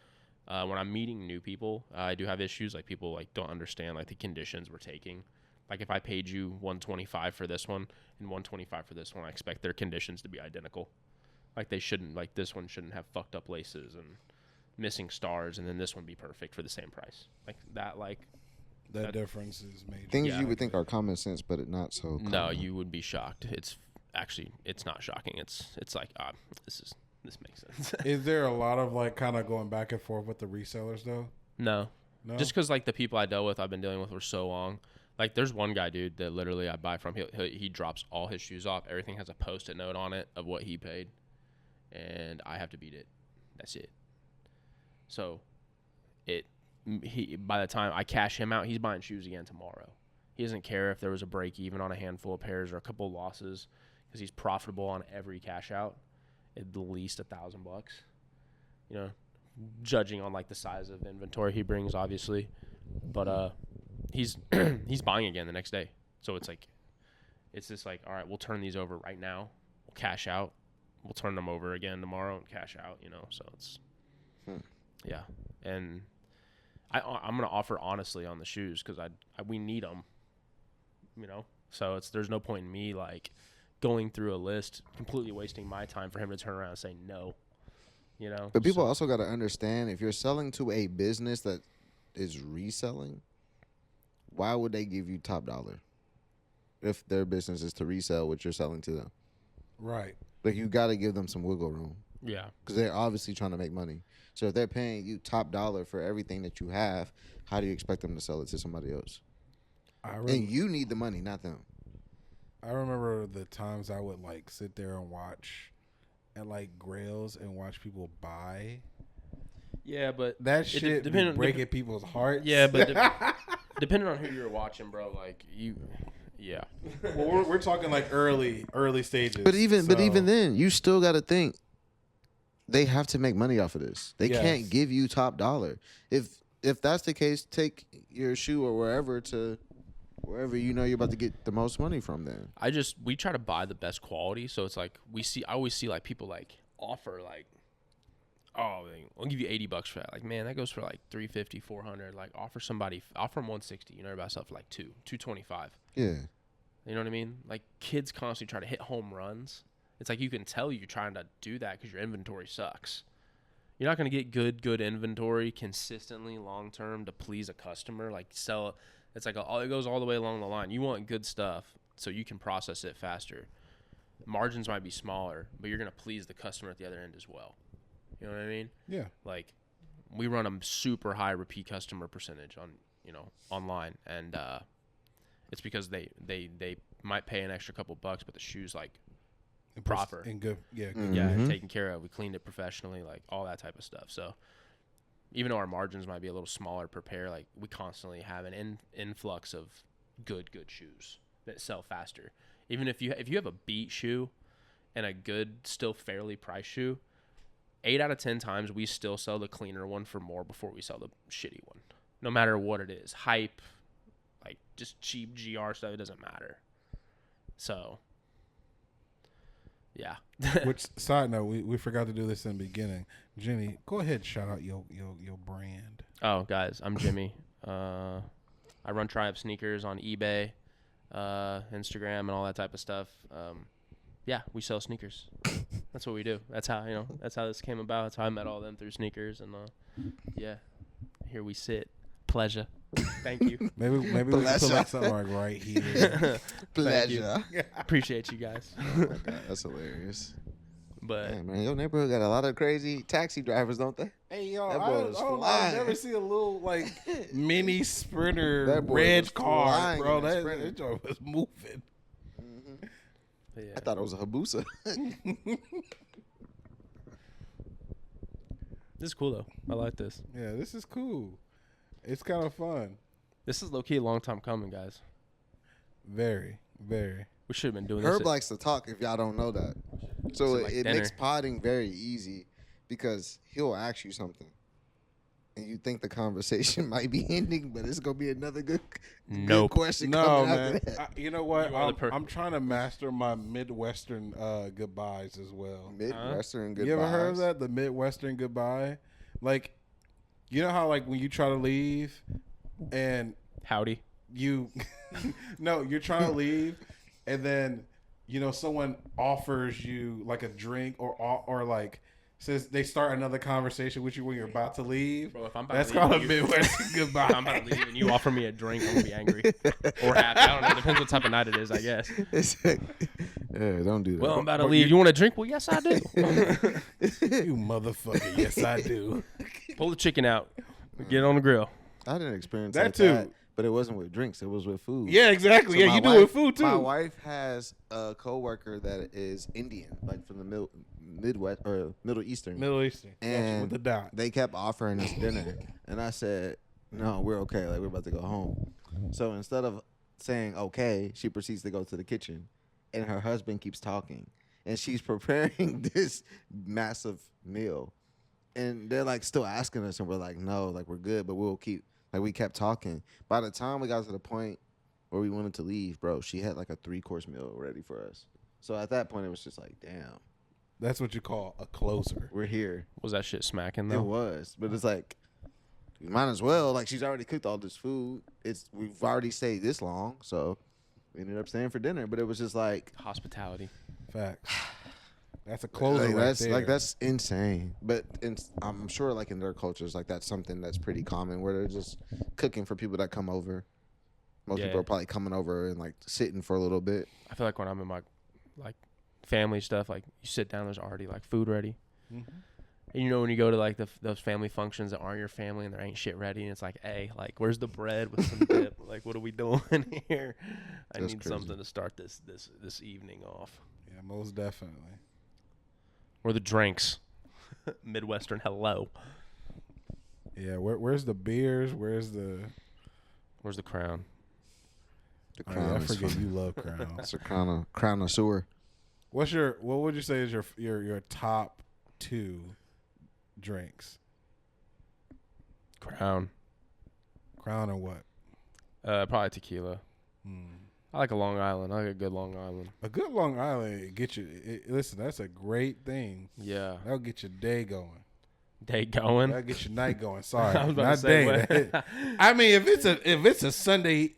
when I'm meeting new people, I do have issues. Like people like don't understand like the conditions we're taking. Like if I paid you $125 for this one and $125 for this one, I expect their conditions to be identical. Like they shouldn't. Like this one shouldn't have fucked up laces and missing stars, and then this one be perfect for the same price. Like that. Like That difference is major. Things Yeah. you would think are common sense, but it not so. Common. no, you would be shocked. It's not shocking. It's like this makes sense. Is there a lot of like kind of going back and forth with the resellers though? No. No. Just because like the people I've been dealing with for so long. Like there's one guy, dude, that literally I buy from. He drops all his shoes off. Everything has a Post-it note on it of what he paid, and I have to beat it. That's it. So, by the time I cash him out, he's buying shoes again tomorrow. He doesn't care if there was a break even on a handful of pairs or a couple losses, because he's profitable on every cash out, at least $1,000. Judging on like the size of inventory he brings, obviously, but he's he's buying again the next day. So it's just like, all right, we'll turn these over right now. We'll cash out. We'll turn them over again tomorrow and cash out. So it's yeah, and I'm gonna offer honestly on the shoes because we need them. So there's no point in me like going through a list, completely wasting my time for him to turn around and say no. But people also got to understand, if you're selling to a business that is reselling, why would they give you top dollar if their business is to resell what you're selling to them? Right. Like you got to give them some wiggle room Yeah. because they're obviously trying to make money. So if they're paying you top dollar for everything that you have, how do you expect them to sell it to somebody else? And you need the money, not them. I remember the times I would like sit there and watch at like Grails and watch people buy. Yeah, but That shit be breaking people's hearts. Yeah, but depending on who you're watching, bro, like yeah. Well, we're talking like early stages. But even so- then, you still got to think they have to make money off of this. They Yes. can't give you top dollar. If that's the case, take your shoe or wherever you're about to get the most money from. Then We try to buy the best quality, so it's like I always see like people like offer like, oh, I'll give you $80 for that. Like, man, that goes for like $350, $400. Like, offer them $160. Everybody sell for like $225. yeah, You know what I mean? Like, kids constantly try to hit home runs. It's like you can tell you're trying to do that because your inventory sucks. You're not going to get good inventory consistently long term to please a customer. Like, sell. It's like it goes all the way along the line. You want good stuff so you can process it faster. Margins might be smaller, but you're going to please the customer at the other end as well. You know what I mean? Yeah. Like, we run a super high repeat customer percentage on online, and it's because they might pay an extra couple bucks, but the shoe's like proper And good. Yeah. Good. Mm. yeah, Mhm. taken care of. We cleaned it professionally, like all that type of stuff. So even though our margins might be a little smaller per pair, like we constantly have an influx of good shoes that sell faster. Even if you have a beat shoe and a good, still fairly priced shoe, 8 out of 10 times we still sell the cleaner one for more before we sell the shitty one. no matter what it is. Hype, like just cheap GR stuff, it doesn't matter. So, yeah. Which, side note, we forgot to do this in the beginning. Jimmy, go ahead and shout out your brand. Oh, guys, I'm Jimmy. I run Triumph Sneakers on eBay, Instagram, and all that type of stuff. Yeah, we sell sneakers. That's what we do. That's how this came about. That's how I met all them through sneakers, and yeah, here we sit. Pleasure. Thank you. Maybe we can put like something like right here. Pleasure. Appreciate you guys. Oh my God, that's hilarious. But Damn, man, your neighborhood got a lot of crazy taxi drivers, don't they? Hey, yo, That I boy don't was know. flying. I've never seen a little, like, mini Sprinter That boy was red car, flying bro. in that That Sprinter. joint was moving. yeah. I thought it was a Habusa. This is cool though. I like this. Yeah, this is cool. It's kind of fun. This is low key a long time coming, guys. Very, very. We should have been doing Herb this. likes to talk, if y'all don't know that. So So, like, it dinner. makes potting very easy because he'll ask you something. And you think the conversation might be ending, but it's going to be another good Nope. question No, coming man. after that. You know what? You are the I'm trying to master my Midwestern goodbyes as well. Midwestern goodbyes. You ever heard of that? The Midwestern goodbye? Like, you know how, like, when you try to leave and Howdy. you no, you're trying to leave and then someone offers you like a drink or like says they start another conversation with you when you're about to leave. Bro, if I'm about That's to leave, called a Midwestern goodbye. I'm about to leave and you offer me a drink, I'm gonna be angry or happy. I don't know. Depends what type of night it is, I guess. It's like, yeah, don't do that. Well, I'm about to But leave. You want a drink? Well, yes, I do. You motherfucker. Yes, I do. Pull the chicken out. Get it on the grill. I didn't experience That like too. that, but it wasn't with drinks. It was with food. Yeah, exactly. So Yeah, my you do wife- it with food too. My wife has a coworker that is Indian, like from the Midwest or Middle Eastern. Middle Eastern. And with the dot. they kept offering us dinner, and I said, "No, we're okay. Like we're about to go home." So instead of saying okay, she proceeds to go to the kitchen, and her husband keeps talking, and she's preparing this massive meal, and they're like still asking us, and we're like, "No, like we're good, but we'll keep." Like we kept talking. By the time we got to the point where we wanted to leave, bro, she had like a 3-course meal ready for us. So at that point, it was just like, damn, That's what you call a closer. we're here. Was that shit smacking It though? was, but it's like, we might as well. Like she's already cooked all this food. We've already stayed this long, so we ended up staying for dinner. But it was just like, Hospitality. Fact. That's a closer right there. that's insane. But I'm sure like in their cultures, like that's something that's pretty common where they're just cooking for people that come over. Most Yeah. people are probably coming over and like sitting for a little bit. I feel like when I'm in my like family stuff, like you sit down, there's already like food ready. Mhm. And when you go to like those family functions that aren't your family and there ain't shit ready, and it's like, hey, like where's the bread with some dip? Like what are we doing here? I That's need crazy. something to start this evening off. Yeah, most definitely. Or the drinks. Midwestern hello. Yeah, where's the beers? Where's the Where's the crown? The Oh, crown yeah, I is forget fun. you love Crown. That's a crown of sewer. What would you say is your top 2 drinks? Crown. Crown or what? Probably tequila. I like a Long Island. I like a good Long Island. A good Long Island get you. Listen, that's a great thing. Yeah. That'll get your day going. Day going. That'll get your night going. Sorry, I was about to not say, day. what? I mean, if it's a Sunday,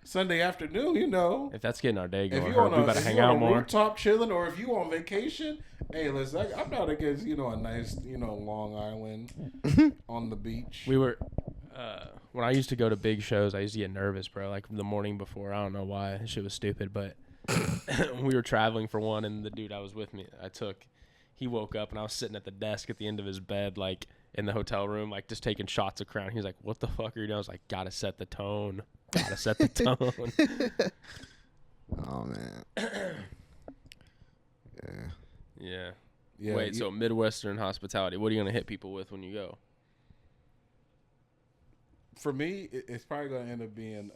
Sunday afternoon, If that's getting our day if going, you Herb, on we better if hang you on out a more. rooftop chilling, or if you on vacation, hey, listen, I'm not against a nice Long Island on the beach. We were when I used to go to big shows, I used to get nervous, bro. Like the morning before, I don't know why, that shit was stupid, but we were traveling for one, and the dude I was with he woke up, and I was sitting at the desk at the end of his bed, like in the hotel room, like just taking shots of Crown. He was like, "What the fuck are you doing?" I was like, "Gotta set the tone. Gotta set the tone." Oh man. Yeah. Yeah. Yeah, Wait, so Midwestern hospitality. What are you gonna hit people with when you go? for me, it's probably gonna end up being.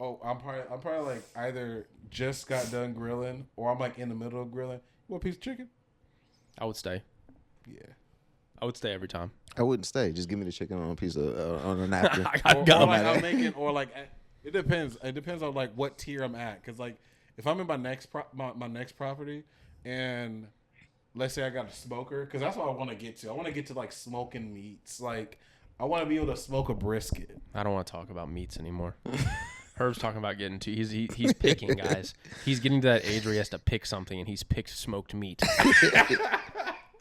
I'm probably like either just got done grilling or I'm like in the middle of grilling. You want a piece of chicken? I would stay. Yeah. I would stay every time. I wouldn't stay. Just give me the chicken on a piece of on a napkin. I got Or gum. like I'll make it, or like it depends. It depends on like what tier I'm at. Because like if I'm in my next my next property, and let's say I got a smoker, because that's what I want to get to. I want to get to like smoking meats. Like I want to be able to smoke a brisket. I don't want to talk about meats anymore. Herb's talking about getting to. He's picking, guys. He's getting to that age where he has to pick something, and he's picked smoked meat.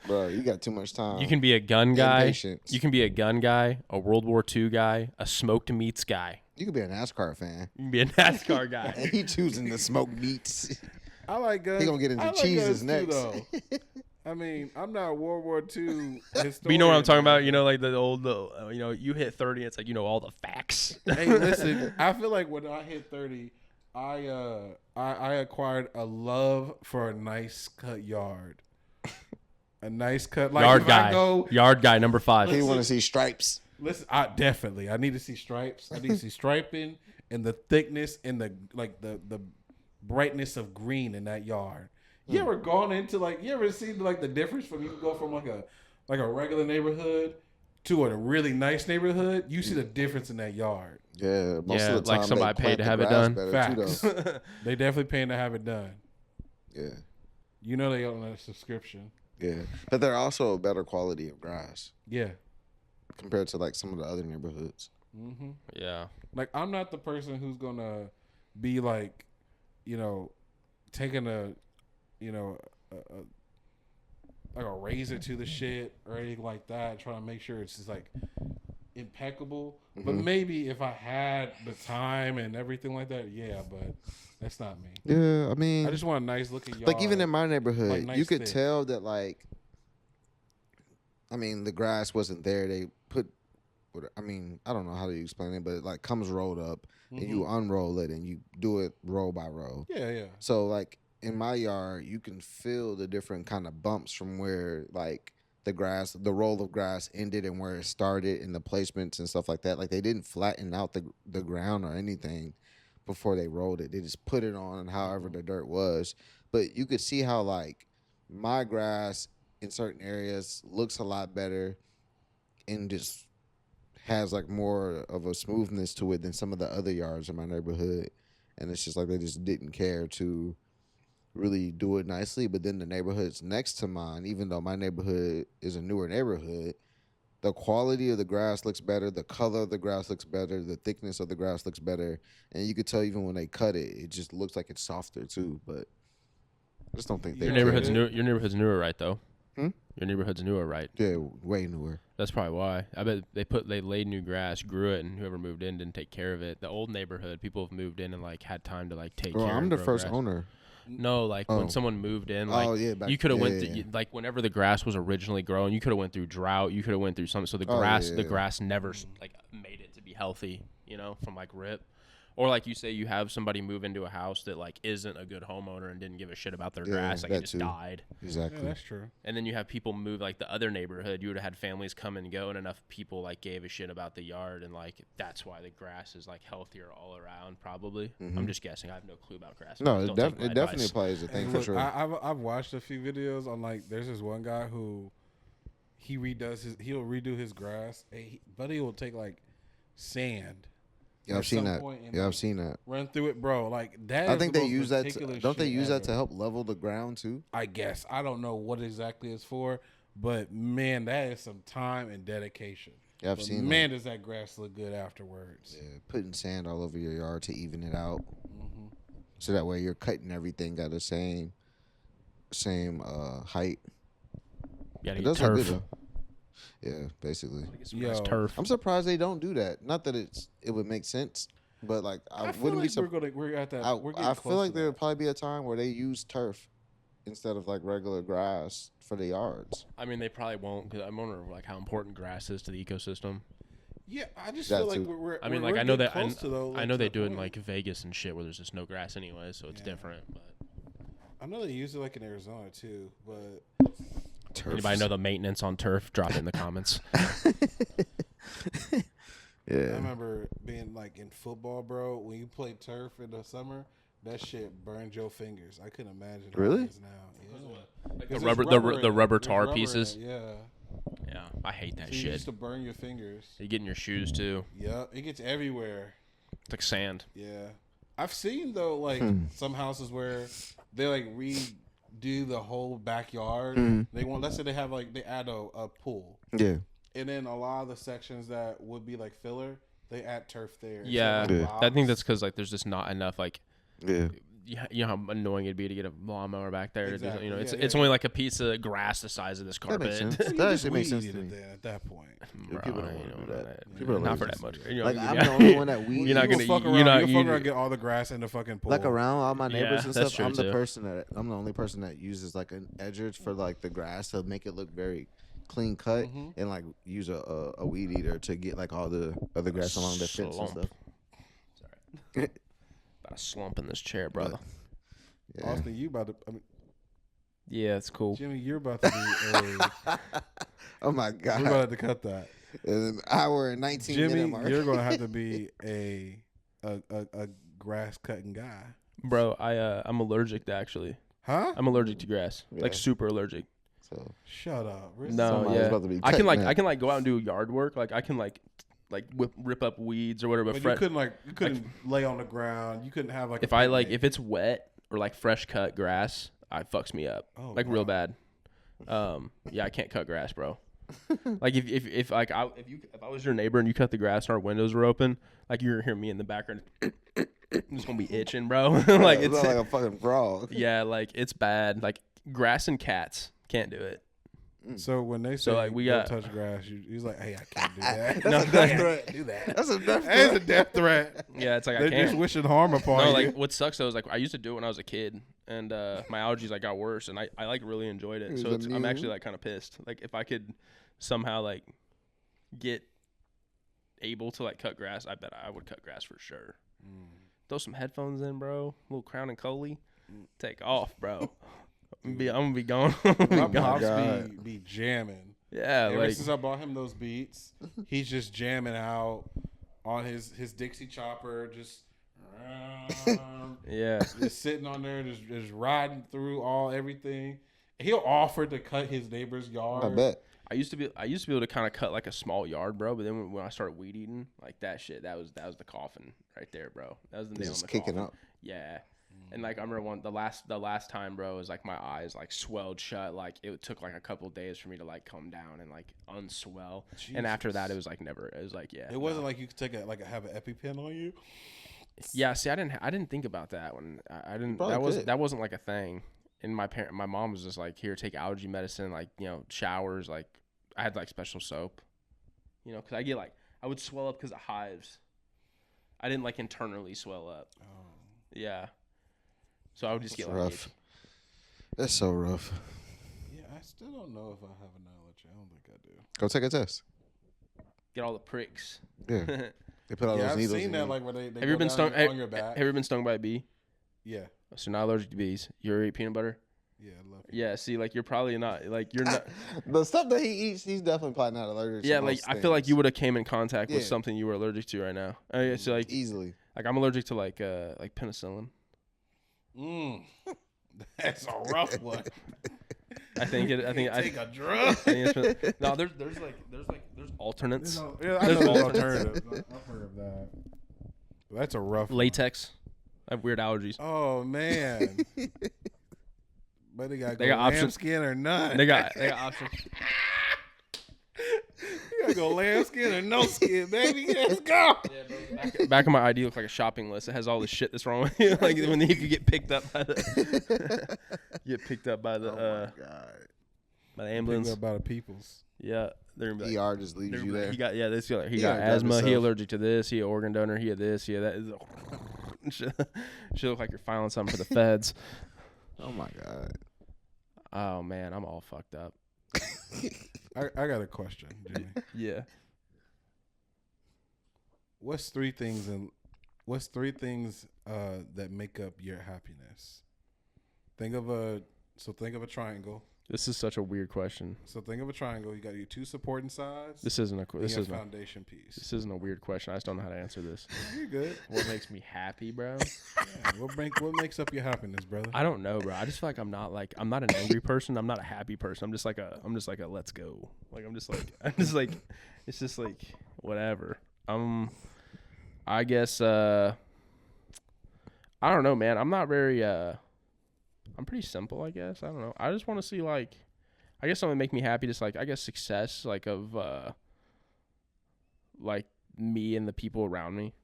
Bro, you got too much time. You can be a gun guy. Impatience. You can be a gun guy, a World War II guy, a smoked meats guy. You could be a NASCAR fan. You can be a NASCAR guy. And he choosing the smoked meats. I like guns. He gonna get into I like cheeses guns next. Too, though. I mean, I'm not World War II historian. But you know what I'm talking about? You know, like the old, you hit 30, it's like, you know, all the facts. Hey, listen, I feel like when I hit 30, I acquired a love for a nice cut yard. A nice cut, like Yard if guy. I go, Yard guy, number 5. He want to see stripes. listen, I need to see stripes. I need to see striping and the thickness and the brightness of green in that yard. You ever gone into you ever seen like the difference from you go from like a regular neighborhood to a really nice neighborhood? You see the difference in that yard. Yeah, most Yeah, of the time like somebody they paid to plant have the it grass done. better, too, Facts. though. They definitely paying to have it done. Yeah, You know they on a subscription. yeah. But they're also a better quality of grass Yeah. compared to like some of the other neighborhoods. Mm-hmm. Yeah. Like I'm not the person who's gonna be like, taking like a razor to the shit or anything like that, trying to make sure it's just like impeccable. But maybe if I had the time and everything like that, yeah, but that's not me. Yeah, I mean, I just want a nice looking yard. like even in my neighborhood, like, nice you could thick. tell that the grass wasn't there. They put, I don't know how to explain it, but it like comes rolled up and you unroll it and you do it row by row. Yeah, yeah. So like in my yard, you can feel the different kind of bumps from where like the roll of grass ended and where it started and the placements and stuff like that. Like they didn't flatten out the ground or anything before they rolled it. They just put it on however the dirt was. But you could see how like my grass in certain areas looks a lot better and just has like more of a smoothness to it than some of the other yards in my neighborhood. And it's just like they just didn't care to really do it nicely. But then the neighborhoods next to mine, even though my neighborhood is a newer neighborhood, the quality of the grass looks better, the color of the grass looks better, the thickness of the grass looks better, and you could tell even when they cut it, it just looks like it's softer too. But I just don't think they Your care. neighborhood's new. Your neighborhood's newer, right? Though. Hmm? Your neighborhood's newer, right? Yeah, way newer. That's probably why. I bet they laid new grass, grew it, and whoever moved in didn't take care of it. The old neighborhood, people have moved in and like had time to like take Bro, care. I'm and the grow first grass. owner. No, like Oh. when someone moved in, like Oh, yeah, back- you could have yeah, went yeah, through, like whenever the grass was originally growing, you could have went through drought. You could have went through something. So the Oh, yeah, grass, yeah, the yeah. grass never like made it to be healthy, from like rip. Or like you say, you have somebody move into a house that like isn't a good homeowner and didn't give a shit about their Yeah, grass, like that it just too. died. Exactly. Yeah, that's true. And then you have people move like the other neighborhood. You would have had families come and go, and enough people like gave a shit about the yard, and like that's why the grass is like healthier all around. Probably. I'm just guessing. I have no clue about grass. No, Don't it, take my it definitely advice. plays a thing And for look, sure. I've watched a few videos on like there's this one guy who he'll redo his grass, but he will take like sand. Yeah, at I've seen some that. point and, Yeah, like, I've seen that. Run through it, bro. Like that. I is think the they most use that. ridiculous Don't they shit use that to ever. help level the ground too? I guess I don't know what exactly it's for, but man, that is some time and dedication. Yeah, I've But seen man, does that grass look good afterwards? Yeah, putting sand all over your yard to even it out, so that way you're cutting everything at the same height. You gotta It get does look good turf. though. Yeah, basically. Get some nice Yo. turf. I'm surprised they don't do that. Not that it would make sense, but like I feel wouldn't like be. we're at that. I we're getting I feel close like to there that. would probably be a time where they use turf instead of like regular grass for the yards. I mean, they probably won't. Cause I'm wondering like how important grass is to the ecosystem. Yeah, I just That feel like too. we're. I mean, we're like I know getting that close to though, I like, know to they the do it in point. like Vegas and shit where there's just no grass anyway, so it's Yeah. different. But I know they use it like in Arizona too, but Turf. anybody know the maintenance on turf? Drop it in the comments. I Yeah. remember being like in football, bro. When you play turf in the summer, that shit burned your fingers. I couldn't imagine. How Really? it is now. Yeah. Like 'Cause the there's rubber in the it. rubber There's tar rubber in pieces. it, Yeah. Yeah, I hate that So you shit. used to burn your fingers. You get in your shoes too. Yep, it gets everywhere. It's like sand. Yeah, I've seen though like some houses where they like redo the whole backyard. They want, let's say they have like they add a pool. Yeah. And then a lot of the sections that would be like filler, they add turf there. Yeah, instead of, like, I think rocks. that's because like there's just not enough like. Yeah. You know how annoying it'd be to get a lawnmower back there. Exactly. To do, you know, Yeah, it's only like a piece of grass the size of this That makes carpet. sense. You That just actually makes weed sense eat to it me. then at that point. Yeah, people don't want to do that. People are not for lazy. that much. You know, Like you I'm got- the only one that weed. You're not You'll gonna. fuck You're around. not. You'll You, fuck around and get all the grass in the fucking pool. Like around all my neighbors Yeah, and that's stuff. true, I'm the too. person that I'm the only person that uses like an edger for like the grass to make it look very clean cut and like use a weed eater to get like all the other grass along the fence and Slump. stuff. Sorry. About a slump in this chair, brother. Yeah. Austin, you about to? I mean, Yeah, it's cool. Jimmy, you're about to be a. Oh my We're god. about to cut that. An hour and 19 minute Jimmy, mark. you're gonna have to be a grass cutting guy, Bro, I'm allergic to actually. huh? I'm allergic to grass. Like Yeah. super allergic. So Shut up. Really? No, somebody's yeah. about to be I can cutting that. I can like go out and do yard work. Like I can like rip up weeds or whatever. But But you couldn't lay on the ground. You couldn't have like if a I like picnic. if it's wet or like fresh cut grass, it fucks me up. Oh, Like real wow. bad. Yeah, I can't cut grass, bro. Like if like if I was your neighbor and you cut the grass and our windows were open, like you're gonna hear me in the background. I'm just gonna be itching, bro. Like it's it's like a fucking frog. yeah, like it's bad. Like grass and cats can't do it. So when they say So, like, we don't got- touch grass, he's like, hey, I can't do that. No, That's a death threat. do that. That's a death That is a threat. death threat. Yeah, it's like I They're can't. just wishing harm upon No, you. like what sucks though is like I used to do it when I was a kid, and my allergies like got worse, and I like really enjoyed it. It So was I'm immune. actually like kind of pissed. Like if I could somehow like get able to like cut grass, I bet I would cut grass for sure. Throw some headphones in, bro. Little Crown and Coley. Take off, bro. I'm gonna be gone. My Gone. pops God. be jamming. Yeah, Ever like since I bought him those beats, he's just jamming out on his Dixie chopper, just yeah. just sitting on there, just riding through everything. He'll offer to cut his neighbor's yard. I bet. I used to be able to kind of cut like a small yard, bro. But then when I started weed eating, like that shit, that was the coffin right there, bro. That was the nail in Just the kicking coffin. up. Yeah. And like I remember the last time, bro, was like my eyes like swelled shut. Like it took like a couple days for me to like come down and like unswell. And after that, it was like never. It was like yeah. It wasn't like you could take have an EpiPen on you. Yeah. See, I didn't think about that when I didn't. Probably That wasn't like a thing. And my mom was just like, here, take allergy medicine, like showers. Like I had like special soap, because I would swell up because of hives. I didn't like internally swell up. Oh. Yeah. So I would just That's get like rough. That's so rough. Yeah, I still don't know if I have an allergy. I don't think I do. Go take a test. get all the pricks. Yeah. They put all Yeah, those I've needles seen in that you. like where they Have you go ever been down stung? on your back. Have you ever been stung by a bee? Yeah, So not allergic to bees. You ever eat peanut butter? yeah, I love it. Yeah. See, like you're probably not. Like you're not. The stuff that he eats, he's definitely probably not allergic to. Yeah. Like most I feel like things. you would have came in contact with Yeah. something you were allergic to right now. Yeah. So like easily. I'm allergic to like penicillin. That's a rough one. I think it. I think I Take a drug. think it's, no, there's alternates. Yeah, I know there's alternatives. I've heard of that. That's a rough one. Latex. I have weird allergies. Oh man. But they got got options. lambskin or none. They got options. You gotta go lambskin or no skin, baby. Let's go. Back of my ID looks like a shopping list. It has all the shit that's wrong with you. Like when you get picked up by the God. by the ambulance. About the peoples. Yeah, they're gonna be like, ER just leaves you there. he got this. He Yeah, got grab asthma. He yourself. allergic to this. He an organ donor. He had this. He had that. Should look like you're filing something for the feds. Oh my God. Oh man, I'm all fucked up. I got a question, Jimmy. Yeah. What's three things that make up your happiness? Think of a triangle. This is such a weird question. So think of a triangle. You got your two supporting sides. This isn't a this is a foundation piece. This isn't a weird question. I just don't know how to answer this. You're good. What makes me happy, bro? Yeah, what makes up your happiness, brother? I don't know, bro. I just feel like I'm not an angry person. I'm not a happy person. I'm just like a let's go. Like it's just like whatever. I guess I don't know, man. I'm not very I'm pretty simple, I guess. I don't know. I just want to see I guess something make me happy, just I guess success of me and the people around me.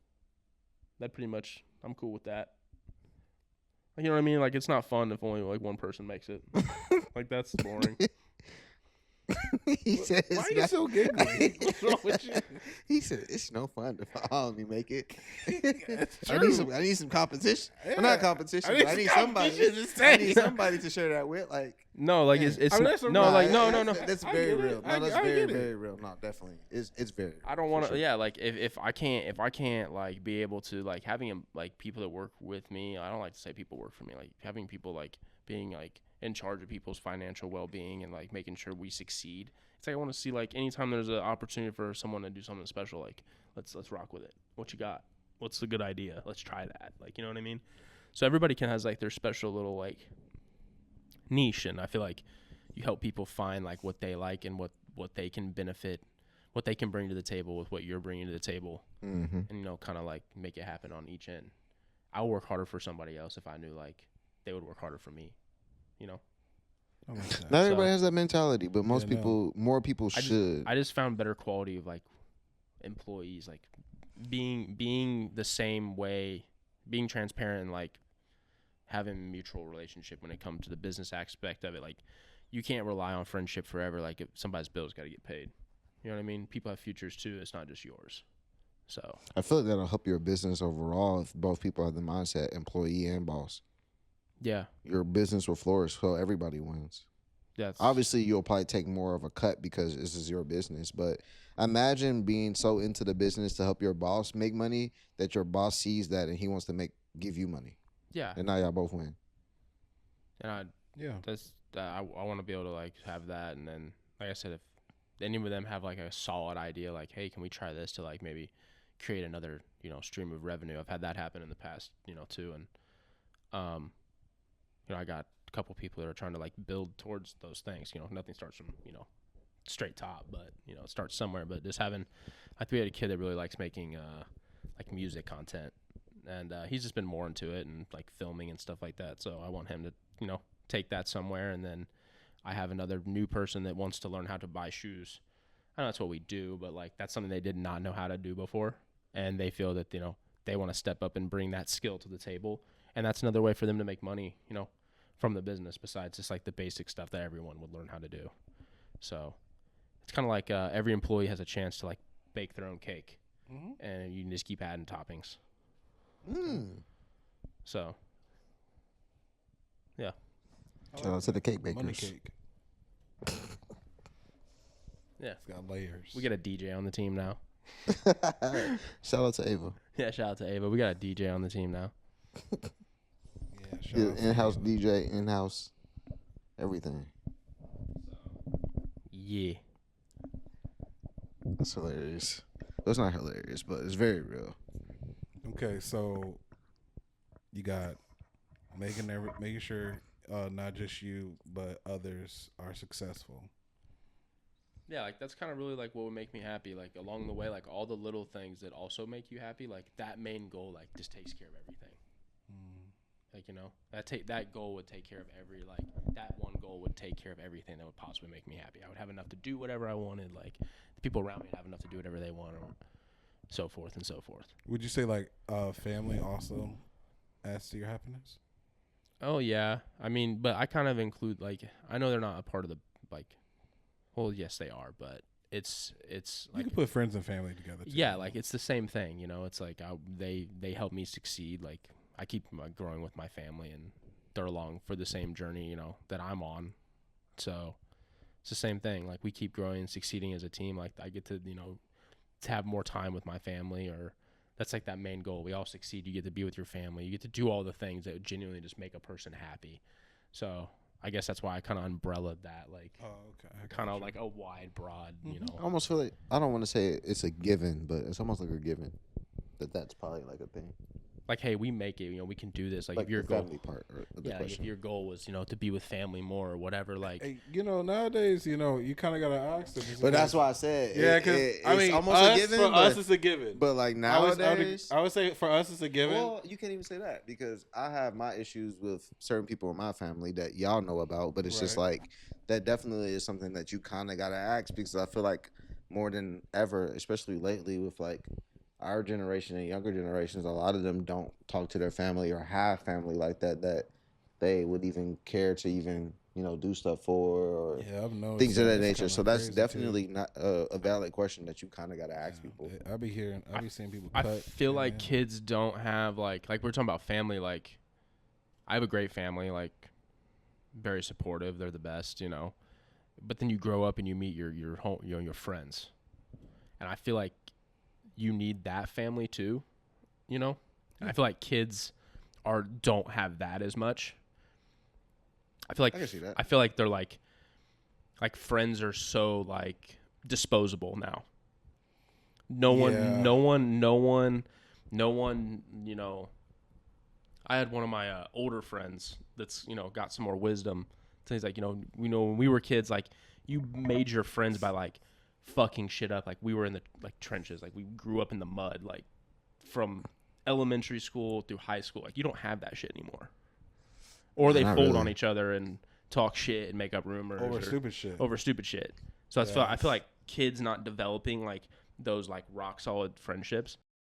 That pretty much, I'm cool with that. You know what I mean? It's not fun if only one person makes it. That's boring. He says, "Why are you so giggly? What's wrong with you?" He said, "It's no fun if I only make it." That's I need some competition. Yeah. Well, not competition. But I need somebody. I need somebody to share that with. No, yeah. it's I mean, no, that's a no, real- no. That's I very get it. real. No, that's I very, get it. very real. No, definitely, it's very. I don't want to. sure. Yeah, if I can't be able to having people that work with me. I don't like to say people work for me. Having people being in charge of people's financial well-being and making sure we succeed. It's I want to see anytime there's an opportunity for someone to do something special, let's rock with it. What you got? What's a good idea? Let's try that. You know what I mean? So everybody has their special little niche, and I feel you help people find what they like and what they can benefit, what they can bring to the table with what you're bringing to the table, Mm-hmm. and kind of make it happen on each end. I'll work harder for somebody else if I knew they would work harder for me, you know. I like that. Not everybody has that mentality, but most Yeah, no. people, more people should. I just found better quality of employees, being the same way, being transparent, and having a mutual relationship when it comes to the business aspect of it. You can't rely on friendship forever. If somebody's bill's got to get paid, you know what I mean? People have futures too. It's not just yours. So I feel like that'll help your business overall if both people have the mindset, employee and boss. yeah, Your business will flourish, so everybody wins. that's Obviously, you'll probably take more of a cut because this is your business. But imagine being so into the business to help your boss make money that your boss sees that and he wants to give you money, yeah. and now y'all both win. And Yeah. I want to be able to have that, and then like I said, if any of them have a solid idea, hey, can we try this to maybe create another stream of revenue? I've had that happen in the past, too, and I got a couple people that are trying to build towards those things. Nothing starts from straight top, but it starts somewhere. But just having, we had a kid that really likes making music content, and he's just been more into it and filming and stuff like that. So I want him to take that somewhere, and then I have another new person that wants to learn how to buy shoes. I know that's what we do, but that's something they did not know how to do before, and they feel that they want to step up and bring that skill to the table, and that's another way for them to make money, from the business besides just the basic stuff that everyone would learn how to do. So it's kind of every employee has a chance to bake their own cake, and you can just keep adding toppings. So yeah. Shout out to the cake bakers. Money cake. Yeah. It's got layers. We got a DJ on the team now. Shout out to Ava. Yeah, shout out to Ava. We got a DJ on the team now. Yeah, shout Yeah, out to in-house Ava. DJ, in-house everything. Yeah. That's hilarious. That's not hilarious, but it's very real. Okay, so you got making sure not just you but others are successful. Yeah, that's kind of really what would make me happy. Along the way, all the little things that also make you happy, that main goal, just takes care of everything. That goal would take care of that one goal would take care of everything that would possibly make me happy. I would have enough to do whatever I wanted. The people around me would have enough to do whatever they want, or so forth and so forth. Would you say family also adds to your happiness? Oh yeah, I mean, but I kind of include I know they're not a part of the well, yes they are, but it's You can put friends and family together too. yeah, it's the same thing, It's they help me succeed. I keep growing with my family, and they're along for the same journey, that I'm on. So it's the same thing. We keep growing and succeeding as a team. I get to to have more time with my family, or that's that main goal. We all succeed. You get to be with your family. You get to do all the things that genuinely just make a person happy. So I guess that's why I kind of umbrellaed that, like, Oh, okay. kind of like a wide, broad, you I know. almost feel like I don't want to say it's a given, but it's almost like a given that's probably like a thing. Like, hey, we make it, you know, we can do this. Like, Like if your the goal, family part of the yeah, like if question. your goal was, you know, to be with family more or whatever, like, Hey, you know, nowadays, you know, you kind of gotta ask them. But that's why I said, Yeah, because I mean, almost us, a given. for but, us, it's a given. but like I would nowadays, say for us, it's a given. well, you can't even say that because I have my issues with certain people in my family that y'all know about. But it's just Right. like that definitely is something that you kind of gotta ask because I feel like more than ever, especially lately with like our generation and younger generations, a lot of them don't talk to their family or have family like that they would even care to even do stuff for or Yeah, I've noticed things of that It's nature. kinda So that's crazy, too. definitely not a valid question that you kind of got to ask people. I be seeing people. I cut, feel yeah, like yeah. kids don't have, like we're talking about family, like, I have a great family, like, very supportive. They're the best, you know. But then you grow up and you meet your home, you know, your friends. And I feel like you need that family too, you know? And I feel like kids don't have that as much. I feel like I can see that. I feel like they're like friends are so like disposable now. No one, you know. I had one of my older friends that's, you know, got some more wisdom. So he's like, you know, when we were kids, like, you made your friends by like fucking shit up. Like, we were in the like trenches. Like, we grew up in the mud, like from elementary school through high school. Like, you don't have that shit anymore. Or they Not fold really. on each other and talk shit and make up rumors Over stupid shit. over stupid shit. So I feel like kids not developing like those like rock solid friendships